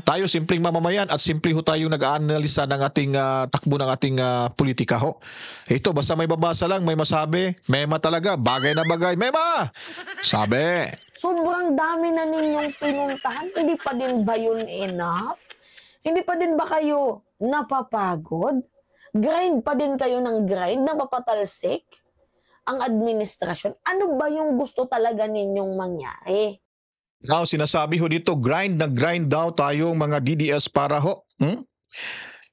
Tayo simpleng mamamayan at simple ho tayo nag-aanalisa ng ating takbo ng ating politika ho. Ito, basta may babasa lang, may masabi, mema talaga, bagay na bagay, mema! Sabi. Sobrang dami na ninyong pinuntahan. Hindi pa din ba yun enough? Hindi pa din ba kayo napapagod? Grind pa din kayo ng grind, napapatalsik ang administrasyon. Ano ba yung gusto talaga ninyong mangyari? Now, sinasabi ho dito, grind daw tayong mga DDS para ho.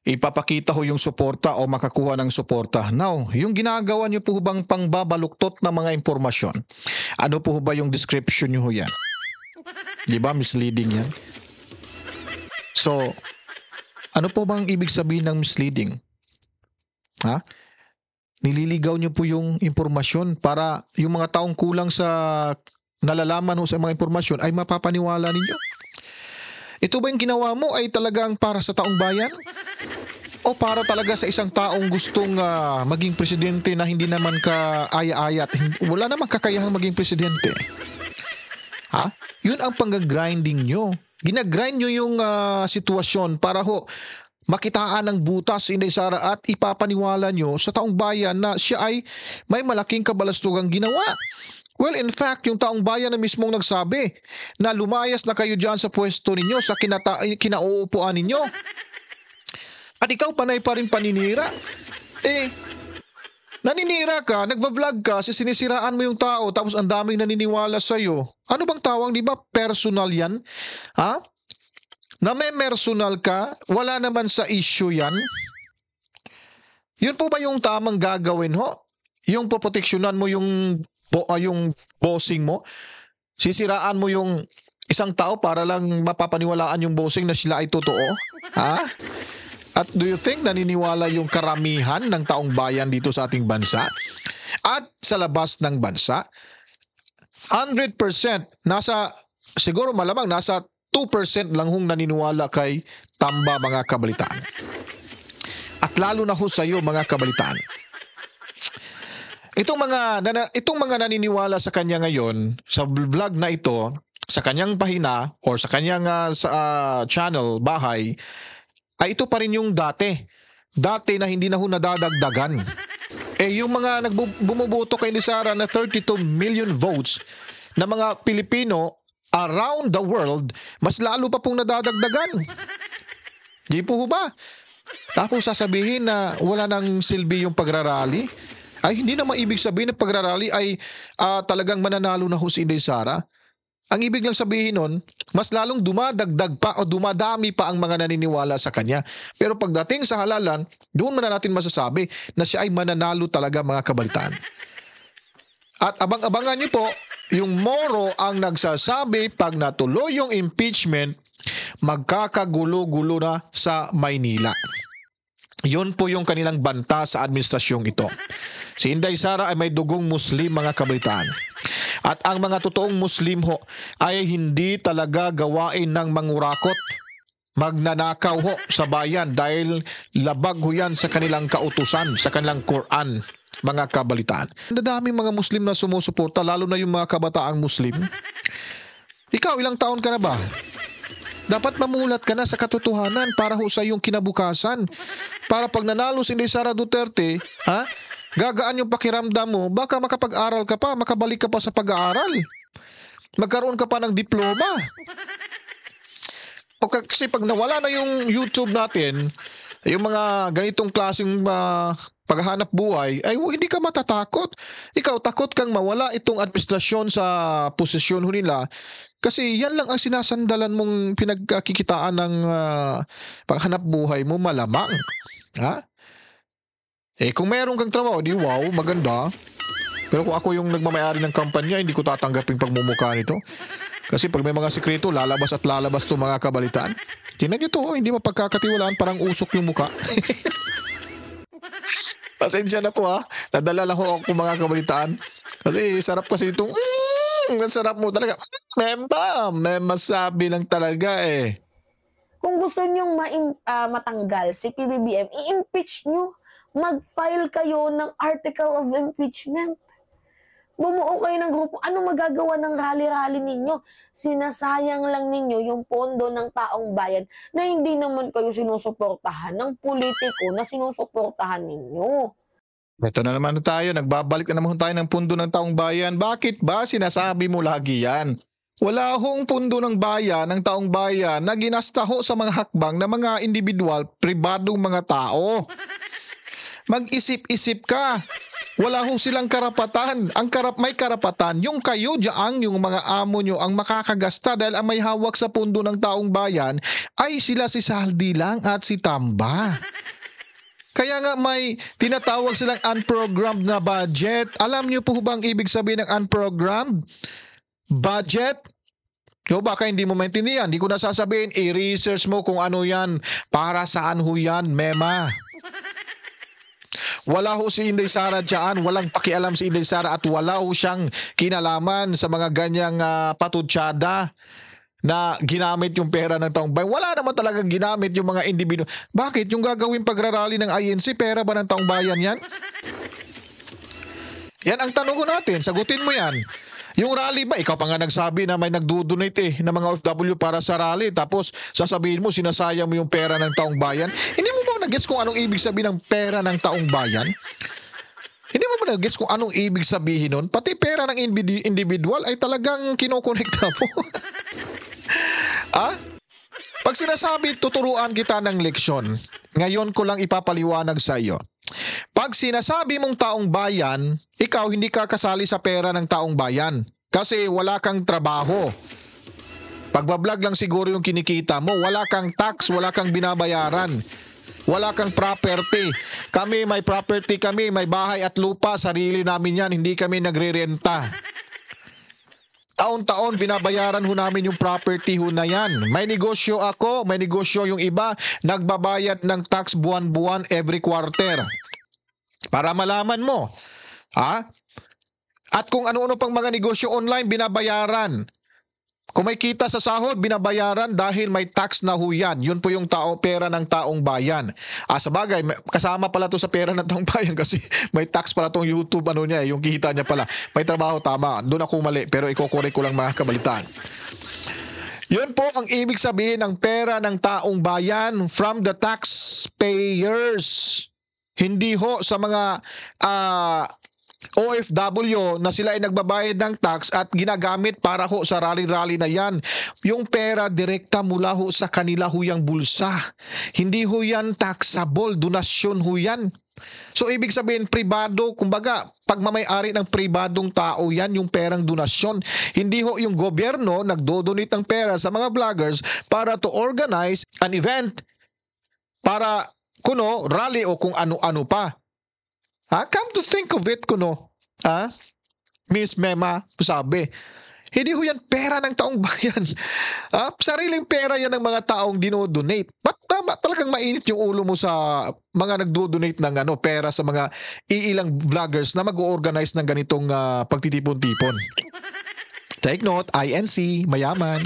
Ipapakita ho yung suporta o makakuha ng suporta. Now, yung ginagawa niyo po bang pangbabaluktot ng mga impormasyon? Ano po ba yung description niyo ho yan? Di ba misleading yan? So, ano po bang ibig sabihin ng misleading? Nililigaw niyo po yung impormasyon para yung mga taong kulang sa nalalaman ho sa mga impormasyon ay mapapaniwala ninyo. Ito ba yung ginawa mo ay talagang para sa taong bayan? O para talaga sa isang taong gustong maging presidente na hindi naman ka aya-aya at wala namang kakayahang maging presidente? Ha? Yun ang pang-grinding nyo. Ginagrind nyo yung sitwasyon para makitaan ng butas si Inday Sara at ipapaniwala nyo sa taong bayan na siya ay may malaking kabalastugang ginawa. Well, in fact, yung taong bayan na mismong nagsabi na lumayas na kayo dyan sa pwesto ninyo, sa kinauupuan ninyo. At ikaw panay pa rin paninira. Naninira ka, nagva-vlog ka, sinisiraan mo yung tao tapos ang daming naniniwala sa'yo. Ano bang tawag, di ba? Personal yan? Ha? Na may personal ka, wala naman sa issue yan. Yun po ba yung tamang gagawin ho? Yung poproteksyonan mo yung bossing mo? Sisiraan mo yung isang tao para lang mapapaniwalaan yung bossing na sila ay totoo? Ha? At do you think naniniwala yung karamihan ng taong bayan dito sa ating bansa? At sa labas ng bansa? 100% siguro malamang nasa 2% lang hong naniniwala kay Tamba, mga kabalitaan. At lalo na ho sa iyo, mga kabalitaan. Itong mga naniniwala sa kanya ngayon, sa vlog na ito, sa kanyang pahina or sa kanyang channel, bahay, ay ito pa rin yung dati. Dati na hindi na ho nadadagdagan. Yung mga bumuboto kay Inday Sara na 32 million votes na mga Pilipino around the world, mas lalo pa pong nadadagdagan. Di po ba? Tapos sasabihin na wala nang silbi yung pagrarally. Ay hindi na maibig sabihin na pagrarally ay talagang mananalo na ho si Inday Sara. Ang ibig lang sabihin nun, mas lalong dumadagdag pa o dumadami pa ang mga naniniwala sa kanya. Pero pagdating sa halalan, doon man na natin masasabi na siya ay mananalo talaga, mga kabalitaan. At abang-abangan niyo po, yung Moro ang nagsasabi pag natuloy yung impeachment, magkakagulo-gulo na sa Maynila. Yun po yung kanilang banta sa administrasyong ito. Si Inday Sara ay may dugong Muslim, mga kabalitaan. At ang mga totoong Muslim ho ay hindi talaga gawain ng mangurakot, magnanakaw ho sa bayan dahil labag ho yan sa kanilang kautusan, sa kanilang Quran, mga kabalitaan. Ang daming mga Muslim na sumusuporta, lalo na yung mga kabataang Muslim. Ikaw, ilang taon ka na ba? Dapat mamulat ka na sa katotohanan para ho sa iyong kinabukasan. Para pag nanalo si Inday Sara Duterte, gagaan yung pakiramdam mo, baka makapag-aral ka pa, makabalik ka pa sa pag-aaral. Magkaroon ka pa ng diploma. O kasi pag nawala na yung YouTube natin, yung mga ganitong klaseng paghahanap buhay, ay hindi ka matatakot. Ikaw, takot kang mawala itong administrasyon sa posisyon ho nila kasi yan lang ang sinasandalan mong pinagkakikitaan ng paghanap buhay mo, malamang. Ha? Kung meron kang trabaho, di wow, maganda. Pero kung ako yung nagmamayari ng kampanya, hindi ko tatanggapin pagmumukha nito. Kasi pag may mga sikreto, lalabas at lalabas to, mga kabalitaan. Tingnan nyo to, hindi mapagkakatiwalaan, parang usok yung muka. Pasensya na po nadala lang ako mga kabalitaan. Kasi sarap kasi itong, ang sarap mo talaga. May masabi lang talaga Kung gusto nyong matanggal si PBBM, i-impeach nyo. Mag-file kayo ng article of impeachment. Bumuo kayo ng grupo. Ano magagawa ng rally-rally ninyo? Sinasayang lang ninyo yung pondo ng taong bayan na hindi naman kayo sinusuportahan ng politiko na sinusuportahan ninyo. Ito na naman tayo, nagbabalik na naman tayo ng pundo ng taong bayan. Bakit ba sinasabi mo lagi yan? Wala hong pundo ng bayan, ng taong bayan na ginasta ho sa mga hakbang ng mga individual, pribadong mga tao. Mag-isip-isip ka. Wala ho silang karapatan. May karapatan yung kayo diyan, yung mga amo nyo ang makakagasta dahil ang may hawak sa pundo ng taong bayan ay sila si Saldi lang at si Tamba. Kaya nga may tinatawag silang unprogrammed na budget. Alam niyo po bang ibig sabihin ng unprogrammed budget? Yo, baka hindi mo maintindihan. Hindi ko na sasabihin. I-research mo kung ano yan. Para saan ho yan, Mema. Wala ho si Inday Sara dyan, walang pakialam si Inday Sara at wala ho siyang kinalaman sa mga ganyang patutsada. na ginamit yung pera ng taong bayan. Wala naman talagang ginamit yung mga individual. Bakit? Yung gagawin pagrarally ng INC, pera ba ng taong bayan yan? Yan ang tanong ko natin. Sagutin mo yan. Yung rally ba? Ikaw pa nga nagsabi na may nagdo-donate ng mga OFW para sa rally. Tapos sasabihin mo, sinasayang mo yung pera ng taong bayan. Hindi mo ba nag-gets kung anong ibig sabihin ng pera ng taong bayan? Hindi mo ba nag-gets kung anong ibig sabihin nun? Pati pera ng individual ay talagang kinokonekta po. Pag sinasabi, tuturuan kita ng leksyon. Ngayon ko lang ipapaliwanag sa iyo. Pag sinasabi mong taong bayan, ikaw hindi ka kasali sa pera ng taong bayan. Kasi wala kang trabaho. Pagbablog lang siguro yung kinikita mo. Wala kang tax, wala kang binabayaran. Wala kang property. Kami may property kami, may bahay at lupa. Sarili namin yan, hindi kami nagre-renta. Taon-taon binabayaran ho namin yung property ho na yan. May negosyo ako, may negosyo yung iba, nagbabayad ng tax buwan-buwan every quarter. Para malaman mo. At kung ano-ano pang mga negosyo online, binabayaran. Kung may kita sa sahod, binabayaran dahil may tax na ho yan. Yun po yung pera ng taong bayan. Sa bagay, kasama pala to sa pera ng taong bayan kasi may tax pala tong YouTube, yung kita niya pala. May trabaho, tama. Doon ako mali, pero ikukorek ko lang mga kabalitaan. Yun po ang ibig sabihin ng pera ng taong bayan from the taxpayers. Hindi ho sa mga OFW na sila ay nagbabayad ng tax at ginagamit para ho sa rally-rally na yan. Yung pera direkta mula ho sa kanila ho yung bulsa. Hindi ho yan taxable, donasyon ho yan. So ibig sabihin pribado, kumbaga pagmamay-ari ng pribadong tao yan, yung perang donasyon. Hindi ho yung gobyerno nagdodonate ng pera sa mga vloggers para to organize an event para kuno rally o kung ano-ano pa. Come to think of it, kuno. Miss Mema, sabi. Hindi ho yan pera ng taong bayan. Sariling pera yan ng mga taong dinodonate. Ba't talagang mainit yung ulo mo sa mga nagdodonate ng pera sa mga iilang vloggers na mag-organize ng ganitong pagtitipon-tipon? Take note, INC, mayaman.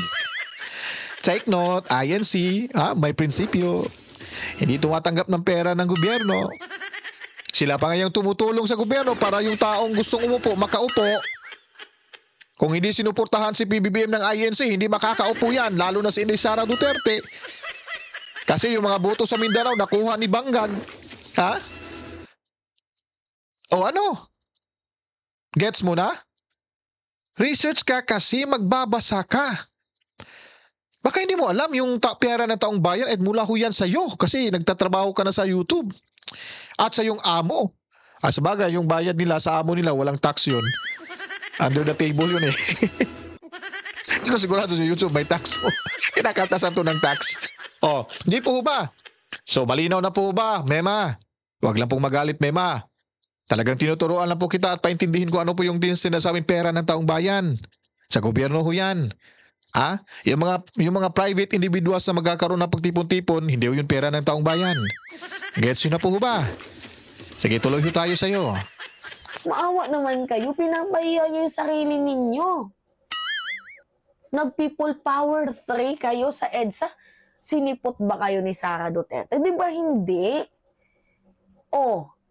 Take note, INC, may prinsipyo. Hindi tumatanggap ng pera ng gobyerno. Sila pa ngayong tumutulong sa gobyerno para yung taong gustong umupo, makaupo. Kung hindi sinuportahan si PBBM ng INC, hindi makakaupo yan, lalo na si Inday Sara Duterte. Kasi yung mga boto sa Mindanao, nakuha ni Banggag. O ano? Gets mo na? Research ka kasi magbabasa ka. Baka hindi mo alam yung pera ng taong bayan at mula ho yan sa'yo kasi nagtatrabaho ka na sa YouTube. At sa yung amo. Sa bagay, yung bayad nila sa amo nila, walang tax yun. Under the table yun eh. Hindi ko sigurado sa YouTube may tax. Kinakatasan to ng tax. Hindi po ba? So, malinaw na po ba, Mema? Huwag lang pong magalit, Mema. Talagang tinuturuan lang po kita at paintindihin ko ano po yung sinasabing pera ng taong bayan. Sa gobyerno ho yan. Yung mga private individuals na magkakaroon ng pagtipon-tipon, hindi ho yung pera ng taong bayan. Gets yun na po ba? Sige, tuloy ho tayo sa'yo. Maawa naman kayo, pinapahiya niyo yung sarili ninyo. Nag-people power 3 kayo sa EDSA. Sinipot ba kayo ni Sara Duterte? Di ba hindi?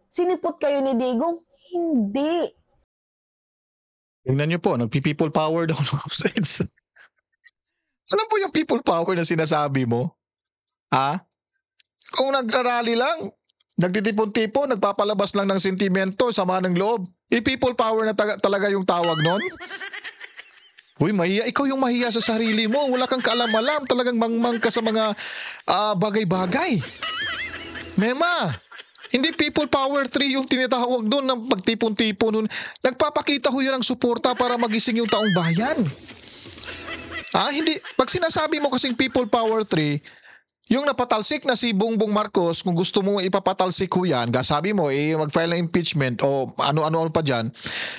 Sinipot kayo ni Digong? Hindi. Tingnan niyo po, nagpi-people power daw sa EDSA. Ano po yung people power na sinasabi mo? Kung nagrarally lang, nagtitipon-tipon, nagpapalabas lang ng sentimento, sama ng loob, people power na talaga yung tawag nun? Uy, mahiya. Ikaw yung mahiya sa sarili mo. Wala kang kaalam-alam. Talagang mangmang ka sa mga bagay-bagay. Mema, hindi people power 3 yung tinatawag doon ng pagtipon-tipon. Nagpapakita ho yun ng suporta para magising yung taong bayan. Hindi. Pag sinasabi mo kasing people power 3, yung napatalsik na si Bongbong Marcos, kung gusto mo ipapatalsik ho yan, sabi mo, mag-file ng impeachment o ano-ano pa dyan,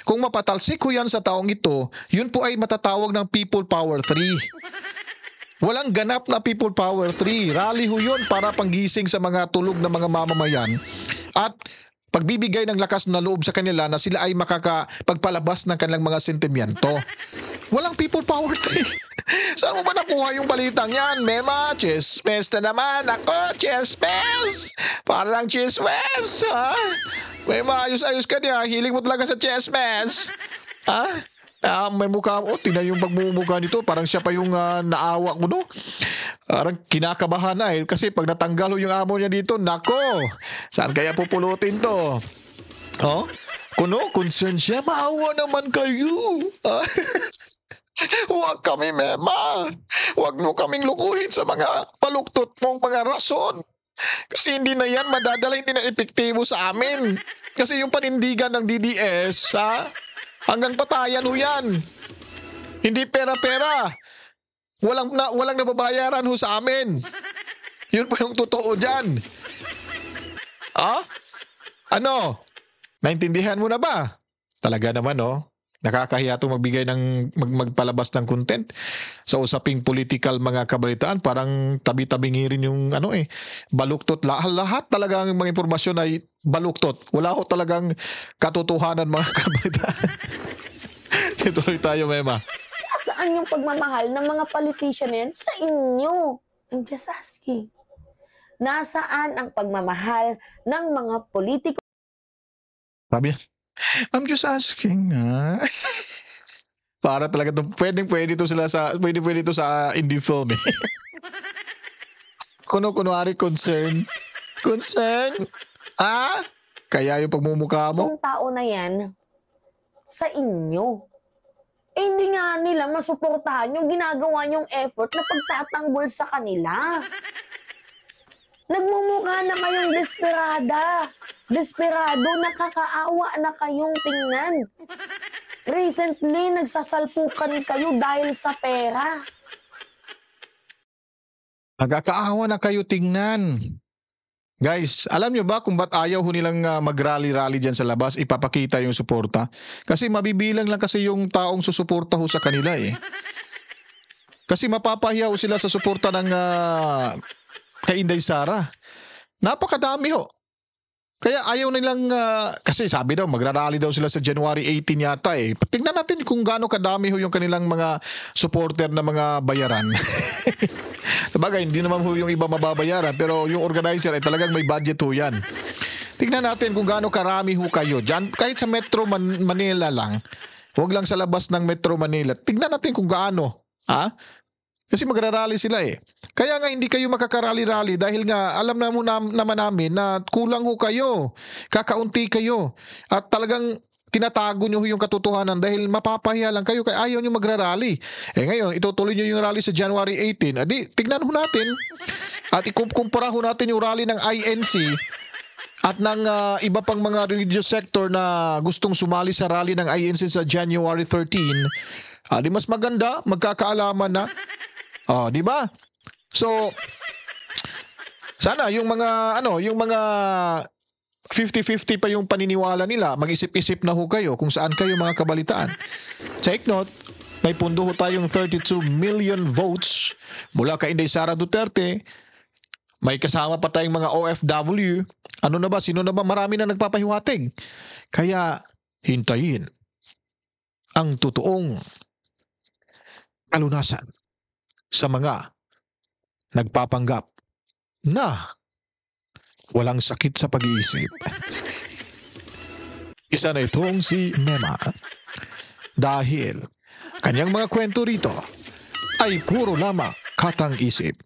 kung mapatalsik ho yan sa taong ito, yun po ay matatawag ng people power 3. Walang ganap na people power 3. Rally ho yun para panggising sa mga tulog na mga mamamayan at pagbibigay ng lakas na loob sa kanila na sila ay makakapagpalabas ng kanilang mga sentimiento. Walang people power trip. Saan mo ba nakuha yung balitang yan, Mema? Chismes na naman. Ako, chismes. Parang chismes, ha? Mema, ayos-ayos ka niya. Hiling mo talaga sa chismes. Ha? May mukha mo. Tingnan yung pagmumukha nito. Parang siya pa yung naawa ko, no? Parang kinakabahan na eh. Kasi pag natanggal yung amo niya dito, nako, saan kaya pupulutin to? Oh? Kuno, concern siya. Maawa naman kayo. Huwag kami, Mema. Huwag mo kaming lukuhin sa mga paluktot mong mga rason. Kasi hindi na yan madadala, hindi na epektibo sa amin. Kasi yung panindigan ng DDS, hanggang patayan ho yan. Hindi pera-pera. Walang nababayaran ho sa amin. Yun po yung totoo dyan. Ano? Naintindihan mo na ba? Talaga naman, no? Nakakahiya itong magbigay ng magpalabas ng content sa usaping political mga kabalitaan. Parang tabi-tabing rin yung baluktot. Lahat talagang mga impormasyon ay baluktot. Wala ko talagang katotohanan mga kabalitaan. Tuloy tayo, Mema. Saan yung pagmamahal ng mga politician na yan? Sa inyo. I'm just asking. Nasaan ang pagmamahal ng mga politiko? Sabi yan. I'm just asking, Para talaga to, pwede to sa indie film, eh. Kunwari concern. Concern? Kaya yung pagmumukha mo? Yung tao na yan, sa inyo. Hindi nga nila masuportahan yung ginagawa niyong effort na pagtatanggol sa kanila. Nagmumukha na kayong desperado, nakakaawa na kayong tingnan. Recently, nagsasalpukan kayo dahil sa pera. Nagkakaawa na kayo tingnan. Guys, alam nyo ba kung ba't ayaw nilang mag-rally-rally dyan sa labas, ipapakita yung suporta? Kasi mabibilang lang kasi yung taong susuporta ho sa kanila, eh. Kasi mapapahiyaw sila sa suporta ng kay Inday Sara. Napakadami ho. Kaya ayaw nilang, kasi sabi daw, magrarally daw sila sa January 18 yata, eh. Tingnan natin kung gaano kadami ho yung kanilang mga supporter na mga bayaran. Sabagay, hindi naman ho yung iba mababayaran, pero yung organizer ay talagang may budget ho yan. Tingnan natin kung gaano karami ho kayo dyan. Kahit sa Metro Manila lang, huwag lang sa labas ng Metro Manila. Tingnan natin kung gaano. Kasi magrarally sila, eh. Kaya nga hindi kayo makakarally-rally dahil nga alam naman namin na kulang ho kayo. Kakaunti kayo. At talagang tinatago nyo yung katotohanan dahil mapapahiya lang kayo kaya ayaw nyo magrarally. Ngayon, itutuloy nyo yung rally sa January 18. Adi, tignan ho natin at ikumpara ho natin yung rally ng INC at ng iba pang mga religious sector na gustong sumali sa rally ng INC sa January 13. Di mas maganda, magkakaalaman na. Di ba? So, sana yung mga 50-50 pa yung paniniwala nila, mag-isip-isip na ho kayo kung saan kayo mga kabalitaan. Take note, may pundo ho tayong 32 million votes mula kay Inday Sara Duterte. May kasama pa tayong mga OFW. Sino na ba? Marami na nagpapahiwatig. Kaya, hintayin ang totoong kalunasan sa mga nagpapanggap na walang sakit sa pag-iisip. Isa na itong si Mema dahil kanyang mga kwento rito ay puro lamang katang isip.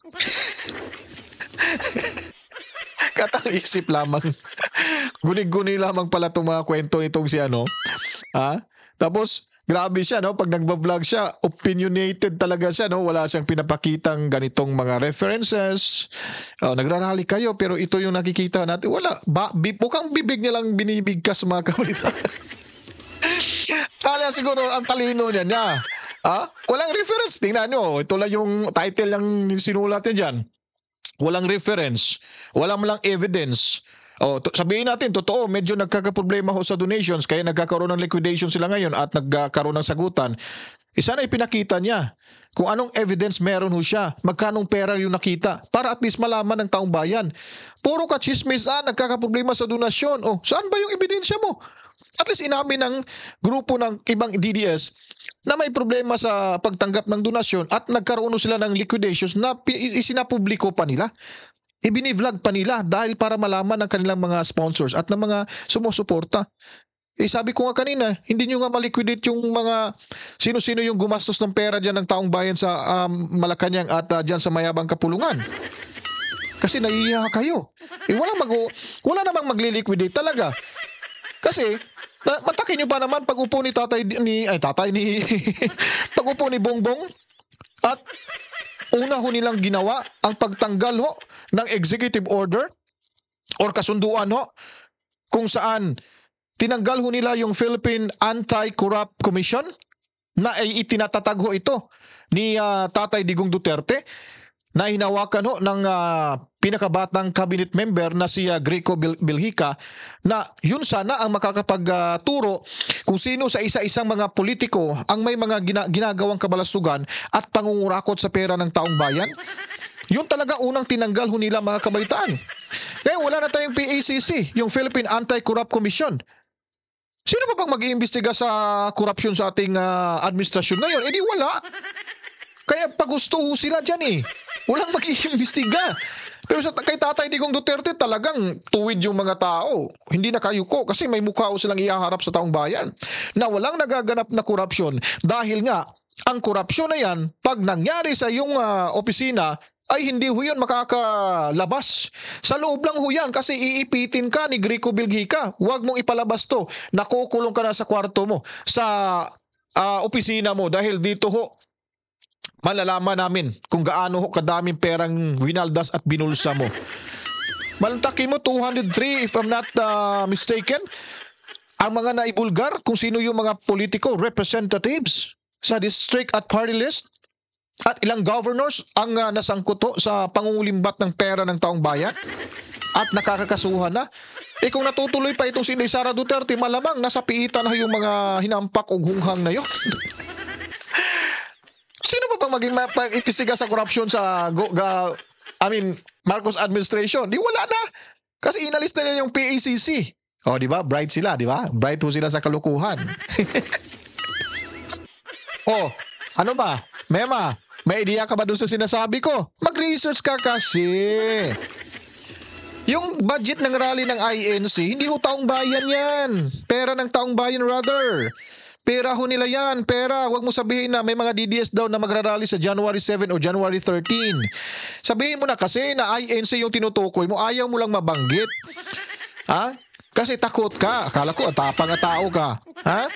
Katang isip lamang. Guni-guni lamang pala itong mga kwento nitong si Tapos, grabe siya, no? Pag nagbablog siya, opinionated talaga siya, no? Wala siyang pinapakitang ganitong mga references. Nagrarally kayo, pero ito yung nakikita natin. Wala. Mukhang bibig niya lang binibigkas mga kabalita. Kala siguro ang talino niya. Walang reference. Tingnan nyo. Ito lang yung title lang sinulat niya dyan. Walang reference. Walang lang evidence. Sabihin natin, totoo, medyo nagkakaproblema ho sa donations kaya nagkakaroon ng liquidation sila ngayon at nagkakaroon ng sagutan. Sana ipinakita niya kung anong evidence meron ho siya, magkanong pera yung nakita para at least malaman ng taong bayan. Puro ka chismis, nagkakaproblema sa donasyon. Saan ba yung ebidensya mo? At least inamin ng grupo ng ibang DDS na may problema sa pagtanggap ng donasyon at nagkaroon sila ng liquidations na isinapubliko pa nila. Ibinivlog pa nila dahil para malaman ng kanilang mga sponsors at ng mga sumusuporta. Sabi ko nga kanina, hindi nyo nga maliquidate yung mga sino-sino yung gumastos ng pera dyan ng taong bayan sa Malacanang at dyan sa Mayabang Kapulungan. Kasi naiiya kayo. Wala namang magli-liquidate talaga. Kasi matakin nyo ba naman pag-upo ni pag-upo ni Bongbong at una ho nilang ginawa ang pagtanggal ho ng executive order or kasunduan ho kung saan tinanggal ho nila yung Philippine Anti-Corrupt Commission na ay itinatatag ho ito ni Tatay Digong Duterte na hinawakan ho ng pinakabatang cabinet member na si Greco Bilhica na yun sana ang makakapagturo kung sino sa isa-isang mga politiko ang may mga ginagawang kabalastugan at pangungurakot sa pera ng taong bayan. Yun talaga unang tinanggal ho nila mga kabaitaan. Kaya wala na tayong PACC, yung Philippine Anti-Corrupt Commission. Sino pa bang mag-iimbestiga sa korupsyon sa ating administrasyon ngayon? Eh di wala. Kaya pagusto ho sila dyan eh. Walang mag-iimbestiga. Pero kay Tatay Digong Duterte talagang tuwid yung mga tao. Hindi na kayuko kasi may mukha ho silang ihaharap sa taong bayan na walang nagaganap na korupsyon dahil nga ang korupsyon na yan pag nangyari sa iyong opisina ay hindi ho yun makakalabas. Sa loob lang ho yan kasi iipitin ka ni Greco Bilhica. Huwag mong ipalabas to. Nakukulong ka na sa kwarto mo, sa opisina mo dahil dito ho malalaman namin kung gaano ho kadaming perang winaldas at binulsa mo. Malantakin mo 203 if I'm not mistaken. Ang mga naibulgar kung sino yung mga political representatives sa district at party list at ilang governors ang nasangkot ho sa pangungulimbat ng pera ng taong bayan at nakakakasuhan na. Kung natutuloy pa itong si Sara Duterte, malamang nasa piitan na yung mga hinampak o hunghang na yun. Sino pa bang maging ipistiga sa korupsyon sa Marcos administration? Di wala na. Kasi inalis na nila yung PACC. O, di ba? Bright sila, di ba? Bright ho sila sa kalukuhan. O, ano ba? Mema, may idea ka ba doon sa sinasabi ko? Mag-research ka kasi. Yung budget ng rally ng INC, hindi ho taong bayan yan. Pera ng taong bayan rather. Pera ho nila yan, pera. Huwag mo sabihin na may mga DDS daw na magrarally sa January 7 o January 13. Sabihin mo na kasi na INC yung tinutukoy mo, ayaw mo lang mabanggit. Ha? Kasi takot ka. Akala ko atapang at tao ka. Ha?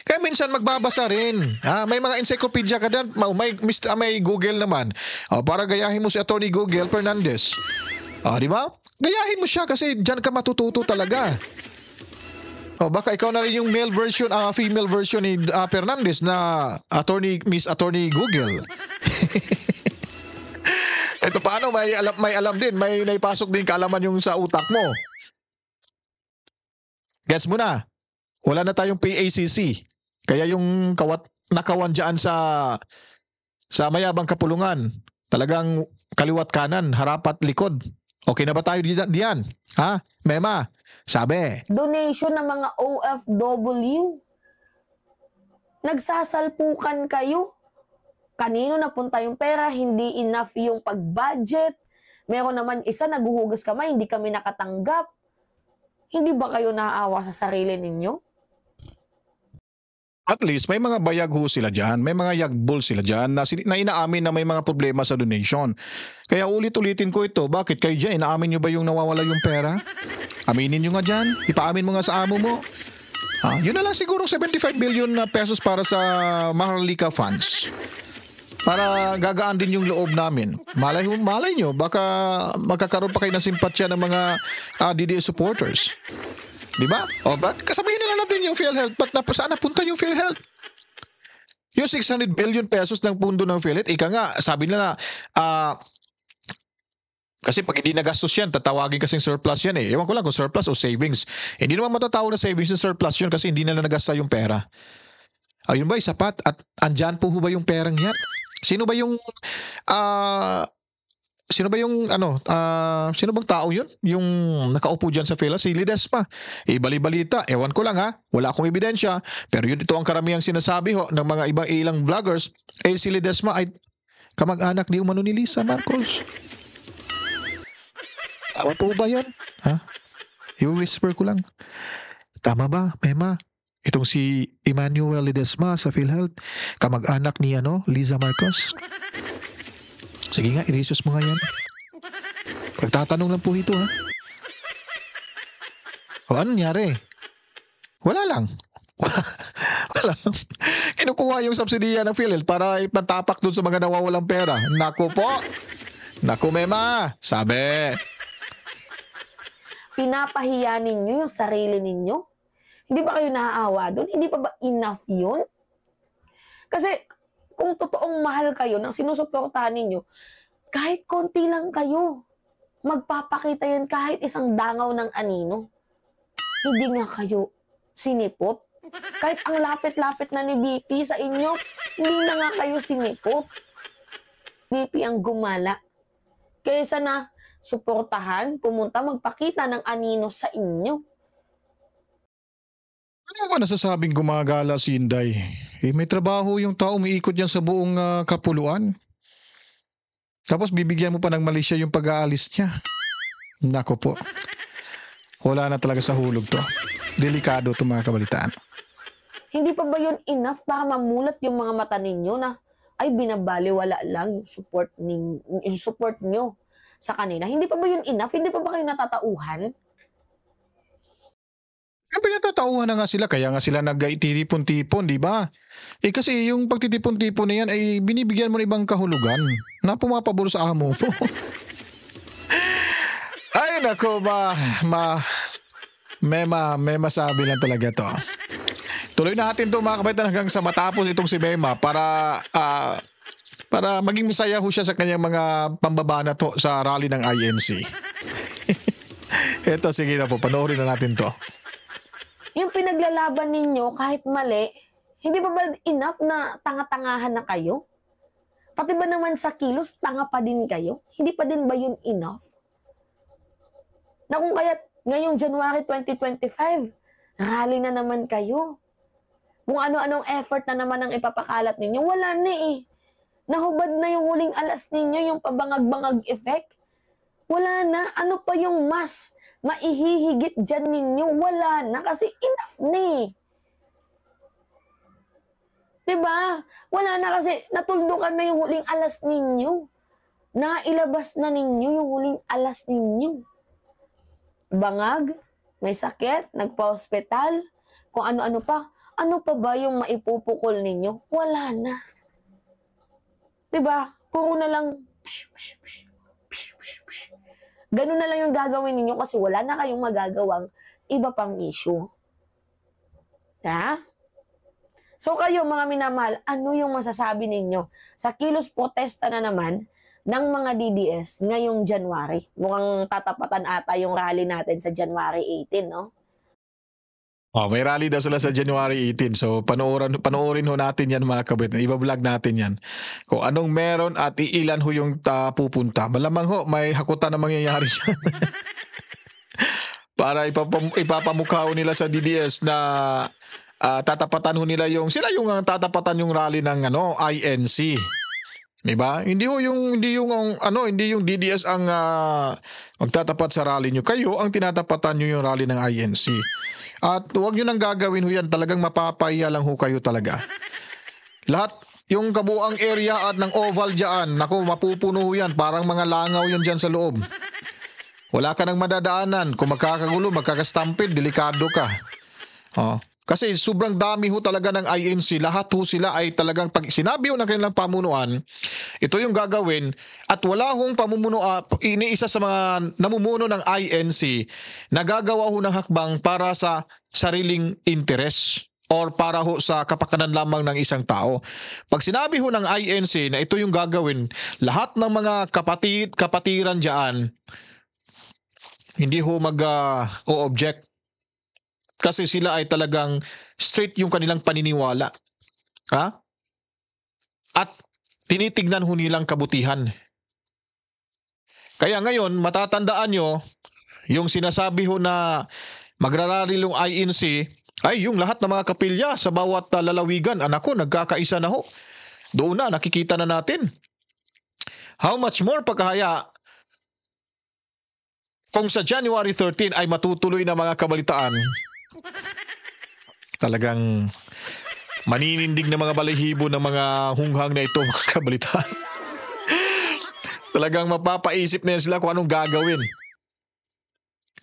Kaya minsan magbabasa rin. Ha? May mga encyclopedia ka dyan. May Google naman. Para gayahin mo si Attorney Google Fernandez. Di ba? Gayahin mo siya kasi dyan ka matututo talaga. Baka ikaw na rin yung male version, female version ni Fernandez na Miss Attorney Google. Ito paano, may alam din, may naipasok din kaalaman yung sa utak mo. Gets mo na? Wala na tayong PACC. Kaya yung nakawan dyan sa Mayabang Kapulungan, talagang kaliwat kanan, harap at likod. Okay na ba tayo diyan? Ha? Mema? Sabi. Donation ng mga OFW. Nagsasalpukan kayo. Kanino napunta yung pera? Hindi enough yung pag-budget. Meron naman isa naguhugas kamay, hindi kami nakatanggap. Hindi ba kayo naaawa sa sarili ninyo? At least may mga bayag ho sila dyan, may mga yagbol sila dyan na inaamin na may mga problema sa donation. Kaya ulit-ulitin ko ito, bakit kayo dyan? Inaamin nyo ba yung nawawala yung pera? Aminin nyo nga dyan, ipaamin mo nga sa amo mo. Yun na lang siguro 75 billion na pesos para sa Maharlika funds. Para gagaan din yung loob namin. Malay nyo, baka magkakaroon pa kayo ng simpatsya ng mga DDS supporters. Diba? Ba't kasabihin na natin yung PhilHealth? Ba't saan napunta yung PhilHealth? Yung 600 billion pesos ng pundo ng PhilHealth, ika nga, sabi nila, kasi pag hindi nagastos yan, tatawagin kasing surplus yan eh. Ewan ko lang kung surplus o savings. Hindi naman matatawag na savings na surplus yun kasi hindi nila nagasta yung pera. Ayun ba, sapat? At andyan po ba yung perang yan? Sino ba yung sino ba yung sino bang tao yun? Yung nakaupo dyan sa fila, si Ledesma. Ibali-balita, ewan ko lang ha, wala akong ebidensya, pero yun ito ang karamihang sinasabi ho ng mga ilang vloggers, si Ledesma ay kamag-anak ni umano ni Lisa Marcos. Tama po ba yun? Ha? I-whisper ko lang. Tama ba, Mema? Itong si Emmanuel Ledesma sa PhilHealth, kamag-anak ni Liza Marcos. Sige nga, i-research mo nga yan. Pagtatanong lang po ito, ha? O, ano nangyari? Wala lang. Wala lang. Kinukuha yung subsidiya ng PhilHealth para ipatapak dun sa mga nawawalang pera. Naku po! Naku, Mema! Sabi! Pinapahiya ninyo yung sarili ninyo? Hindi ba kayo naaawa doon? Hindi pa ba enough yun? Kasi kung totoong mahal kayo ng sinusuportahan ninyo, kahit konti lang kayo, magpapakita yan kahit isang dangaw ng anino. Hindi nga kayo sinipot. Kahit ang lapit-lapit na ni BP sa inyo, hindi na nga kayo sinipot. BP ang gumala. Kaysa na suportahan, pumunta, magpakita ng anino sa inyo. Ano ba nasasabing gumagala si Inday? May trabaho yung tao, umiikot yan sa buong kapuluan. Tapos bibigyan mo pa ng mali siya yung pag-aalis niya. Nako po. Wala na talaga sa hulog to. Delikado to mga kabalitaan. Hindi pa ba yun enough para mamulat yung mga mata ninyo na ay binabaliwala lang yung support nyo sa kanila? Hindi pa ba yun enough? Hindi pa ba kayo natatauhan? Ang pinatatauhan na nga sila, kaya nga sila nag-ititipon-tipon, di ba? Kasi yung pagtitipon-tipon na yan ay binibigyan mo ng ibang kahulugan na pumapabor sa amo mo. Ay, nako may masabi lang talaga to. Tuloy natin to mga kapitan hanggang sa matapos itong si Mema para maging masaya ho siya sa kanyang mga pambabana to sa rally ng INC. Eto, sige na po, panoorin na natin to. Yung pinaglalaban ninyo kahit mali, hindi pa ba enough na tanga-tangahan na kayo? Pati ba naman sa kilos, tanga pa din kayo? Hindi pa din ba yun enough? Na kung kaya ngayong January 2025, rally na naman kayo. Kung ano-anong effort na naman ang ipapakalat ninyo, wala na eh. Nahubad na yung huling alas ninyo, yung pabangag-bangag effect. Wala na. Ano pa yung mas maihihigit dyan ninyo? Wala na kasi enough na eh. Diba? Wala na kasi natuldukan na yung huling alas ninyo. Nailabas na ninyo yung huling alas ninyo. Bangag, may sakit, nagpa-hospital, kung ano-ano pa. Ano pa ba yung maipupukol ninyo? Wala na. Diba? Puro na lang ganun na lang yung gagawin ninyo kasi wala na kayong magagawang iba pang issue. Ha? So kayo mga minamahal, ano yung masasabi ninyo sa kilos protesta na naman ng mga DDS ngayong January? Mukhang tatapatan ata yung rally natin sa January 18, no? May rally daw sila sa January 18. So panoorin ho natin yan mga kabit. Iba-vlog natin yan. Kung anong meron at iilan ho yung pupunta. Malamang ho, may hakutan na mangyayari dyan. Para ipapamukha ho nila sa DDS na tatapatan ho nila sila yung tatapatan yung rally ng INC. Diba? Hindi yung DDS ang magtatapat sa rally nyo. Kayo ang tinatapatan nyo yung rally ng INC. At huwag nyo nang gagawin ho yan, talagang mapapahiya lang ho kayo talaga. Lahat, yung kabuang area at ng oval dyan, naku, mapupuno ho yan, parang mga langaw yan dyan sa loob. Wala ka nang madadaanan, kung magkakagulo, magkakastampid, delikado ka. Kasi sobrang dami ho talaga ng INC, lahat ho sila ay talagang, pag sinabi ho ng kanilang pamunuan, ito yung gagawin, at wala hong iniisa sa mga namumuno ng INC, nagagawa ho ng hakbang para sa sariling interes or para ho sa kapakanan lamang ng isang tao. Pag sinabi ho ng INC na ito yung gagawin, lahat ng mga kapatiran dyan, hindi ho mag-o-object. Kasi sila ay talagang straight yung kanilang paniniwala. Ha? At tinitignan ho nilang kabutihan. Kaya ngayon, matatandaan nyo, yung sinasabi ho na magrarally yung INC, ay yung lahat ng mga kapilya sa bawat lalawigan, anak ko, nagkakaisa na ho. Doon na, nakikita na natin. How much more pagkahaya kung sa January 13 ay matutuloy na mga kabalitaan. Talagang maninindig na mga balahibo ng mga hunghang na ito, mga kabalitaan. Talagang mapapaisip na yan sila kung anong gagawin.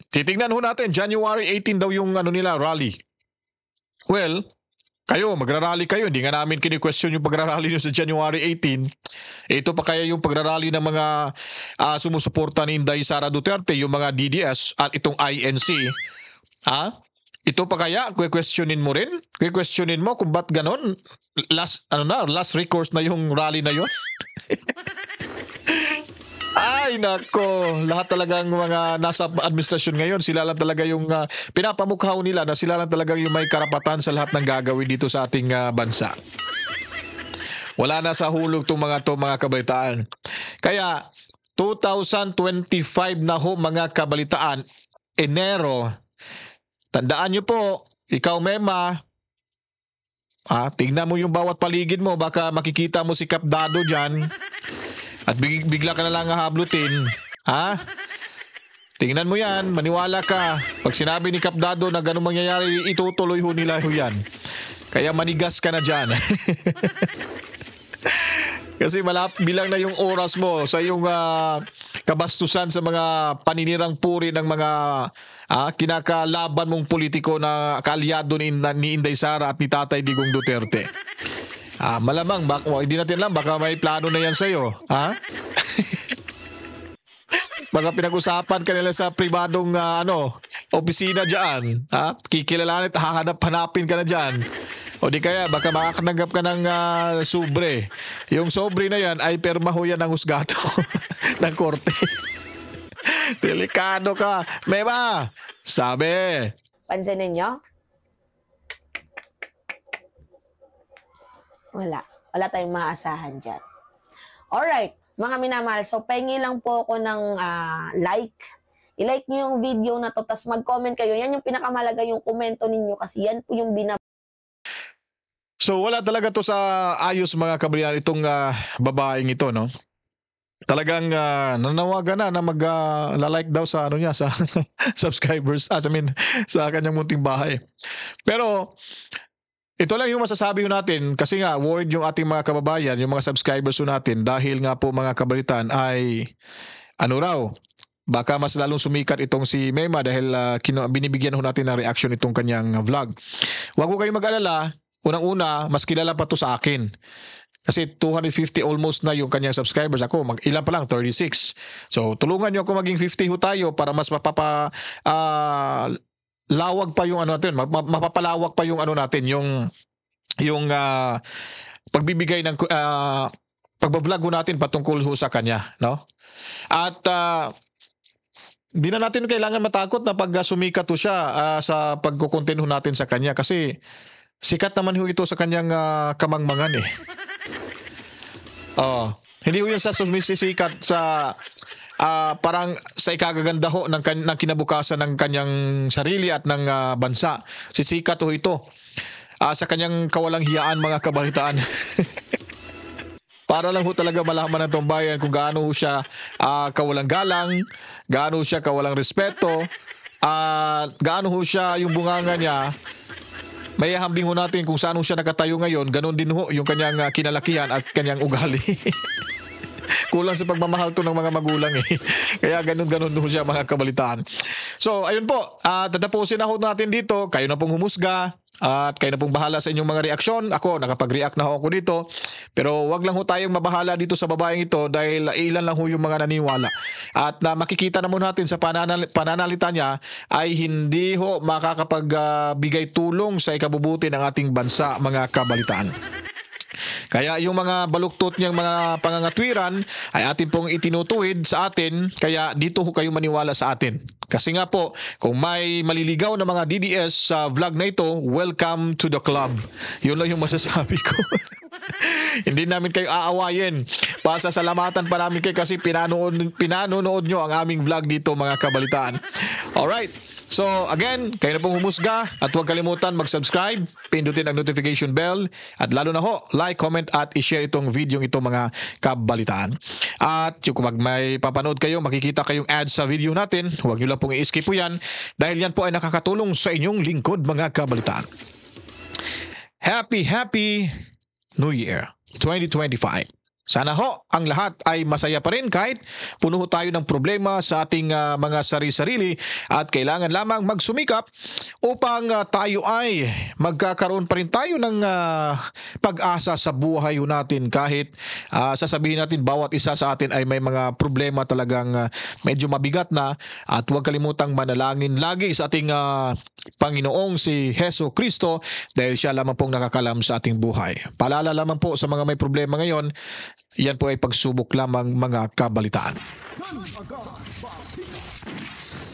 Titignan ho natin, January 18 daw yung nila, rally. Well, kayo, magrarally kayo. Hindi nga namin kini-question yung pagrarally nyo sa January 18. Ito pa kaya yung pagrarally ng mga sumusuporta ni Inday Sara Duterte, yung mga DDS at itong INC. Ito pa kaya, questionin mo rin? Questionin mo kung ba't ganon? Last recourse na yung rally na yun? Ay, nako. Lahat talagang mga nasa administrasyon ngayon, sila lang talaga yung pinapamukhaw nila na sila lang talaga yung may karapatan sa lahat ng gagawin dito sa ating bansa. Wala na sa hulog itong mga kabalitaan. Kaya, 2025 na ho mga kabalitaan, Enero. Tandaan nyo po, ikaw Mema, tingnan mo yung bawat paligid mo, baka makikita mo si Kap Dado dyan. At bigla ka na lang hablutin. Tingnan mo yan, maniwala ka. Pag sinabi ni Kap Dado na ganun mangyayari, itutuloy ho nila ho yan. Kaya manigas ka na dyan. Kasi bilang na yung oras mo sa iyong kabastusan sa mga paninirang puri ng mga kinakalaban mong politiko na kaalyado ni Inday Sara at ni Tatay Digong Duterte. Malamang, hindi natin alam, baka may plano na yan sa'yo. Baka pinag-usapan ka nila sa pribadong opisina dyan. Kikilalanin at hahanap-hanapin ka na dyan. O di kaya, baka makakanggap ka ng sobre. Yung sobre na yan ay perma ho yan ng husgado ng korte. Delikado ka. Mema, sabi. Pansinin nyo? Wala tayong maaasahan dyan. Alright, mga minamahal. So, pengi lang po ako ng like. I-like nyo yung video na to, tapos mag-comment kayo. Yan yung pinakamalaga yung komento ninyo kasi yan po yung So, wala talaga to sa ayos mga kabalian itong babaeng ito, no? Talagang nanawagan na mag-like daw sa sa subscribers, sa kanyang munting bahay. Pero ito lang yung masasabi natin kasi nga worried yung ating mga kababayan, yung mga subscribers natin dahil nga po mga kabalitan ay baka mas lalong sumikat itong si Mema dahil binibigyan ho natin ng reaction itong kanyang vlog. Huwag ko kayong mag-alala, unang-una mas kilala pa to sa akin. Kasi 250 almost na yung kanyang subscribers. Ako, ilan pa lang? 36. So, tulungan nyo ako maging 50 ho tayo para mas lawag pa yung natin, mapapalawak pa yung natin, yung pagbibigay ng pagba-vlog ho natin patungkol ho sa kanya, no? At hindi na natin kailangan matakot na pag sumikat ho siya sa pagko-content ho natin sa kanya kasi sikat naman ho ito sa kanyang kamangmangan eh. Hindi ho yan sa sumisikat sa parang sa ikagaganda ho ng kinabukasan ng kanyang sarili at ng bansa. Sisikat ho ito sa kanyang kawalang hiyaan mga kabalitaan. Para lang ho talaga malaman ng itong bayan kung gaano ho siya kawalang galang, gaano ho siya kawalang respeto, gaano ho siya yung bunganga niya. May hambing ho natin kung saan ho siya nakatayo ngayon, ganun din ho yung kanyang kinalakihan at kanyang ugali. Kulang sa pagmamahal to ng mga magulang eh. Kaya ganun ho siya mga kabalitaan. So ayun po, tatapusin na ho natin dito. Kayo na pong humusga at kayo na pong bahala sa inyong mga reaksyon. Ako, nakapag-react na ho ako dito. Pero wag lang ho tayong mabahala dito sa babaeng ito dahil ilan lang ho yung mga naniwala. At makikita naman natin sa pananalita niya ay hindi ho makakapagbigay tulong sa ikabubuti ng ating bansa mga kabalitaan. Kaya yung mga baluktot niyang mga pangangatwiran ay atin pong itinutuwid sa atin, kaya dito ho kayo maniwala sa atin. Kasi nga po, kung may maliligaw na mga DDS sa vlog na ito, welcome to the club. Yun lang yung masasabi ko. Hindi namin kayo aawayin. Pasasalamatan pa namin kayo kasi pinanonood nyo ang aming vlog dito mga kabalitaan. Alright. So again, kayo na pong humusga at huwag kalimutan mag-subscribe, pindutin ang notification bell at lalo na ho, like, comment at i-share itong video ito mga kabalitaan. At yung kung may papanood kayo, makikita kayong ads sa video natin, huwag nyo lang pong i-skip po yan dahil yan po ay nakakatulong sa inyong lingkod mga kabalitaan. Happy New Year 2025. Sana ho, ang lahat ay masaya pa rin kahit puno ho tayo ng problema sa ating mga sarili-sarili at kailangan lamang magsumikap upang tayo ay magkakaroon pa rin tayo ng pag-asa sa buhay ho natin kahit sasabihin natin bawat isa sa atin ay may mga problema talagang medyo mabigat na at huwag kalimutang manalangin lagi sa ating Panginoong si Heso Kristo dahil siya lamang pong nakakalam sa ating buhay. Paalala lamang po sa mga may problema ngayon, yan po ay pagsubok lamang mga kabalitaan.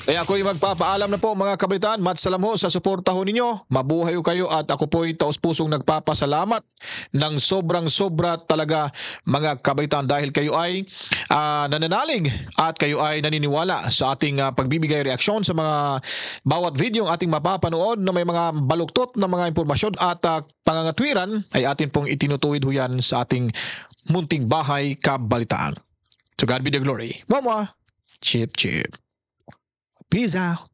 Kaya ako'y magpapaalam na po mga kabalitaan. Matsalam ho sa suporta ho ninyo. Mabuhay ho kayo at ako po'y taos-pusong nagpapasalamat ng sobra talaga mga kabalitaan dahil kayo ay nananalig at kayo ay naniniwala sa ating pagbibigay reaksyon sa mga bawat video ang ating mapapanood na may mga baluktot na mga impormasyon at pangangatwiran ay atin pong itinutuwid ho yan sa ating munting bahay kabalitaan. To God be the glory. Mama, chip. Peace out.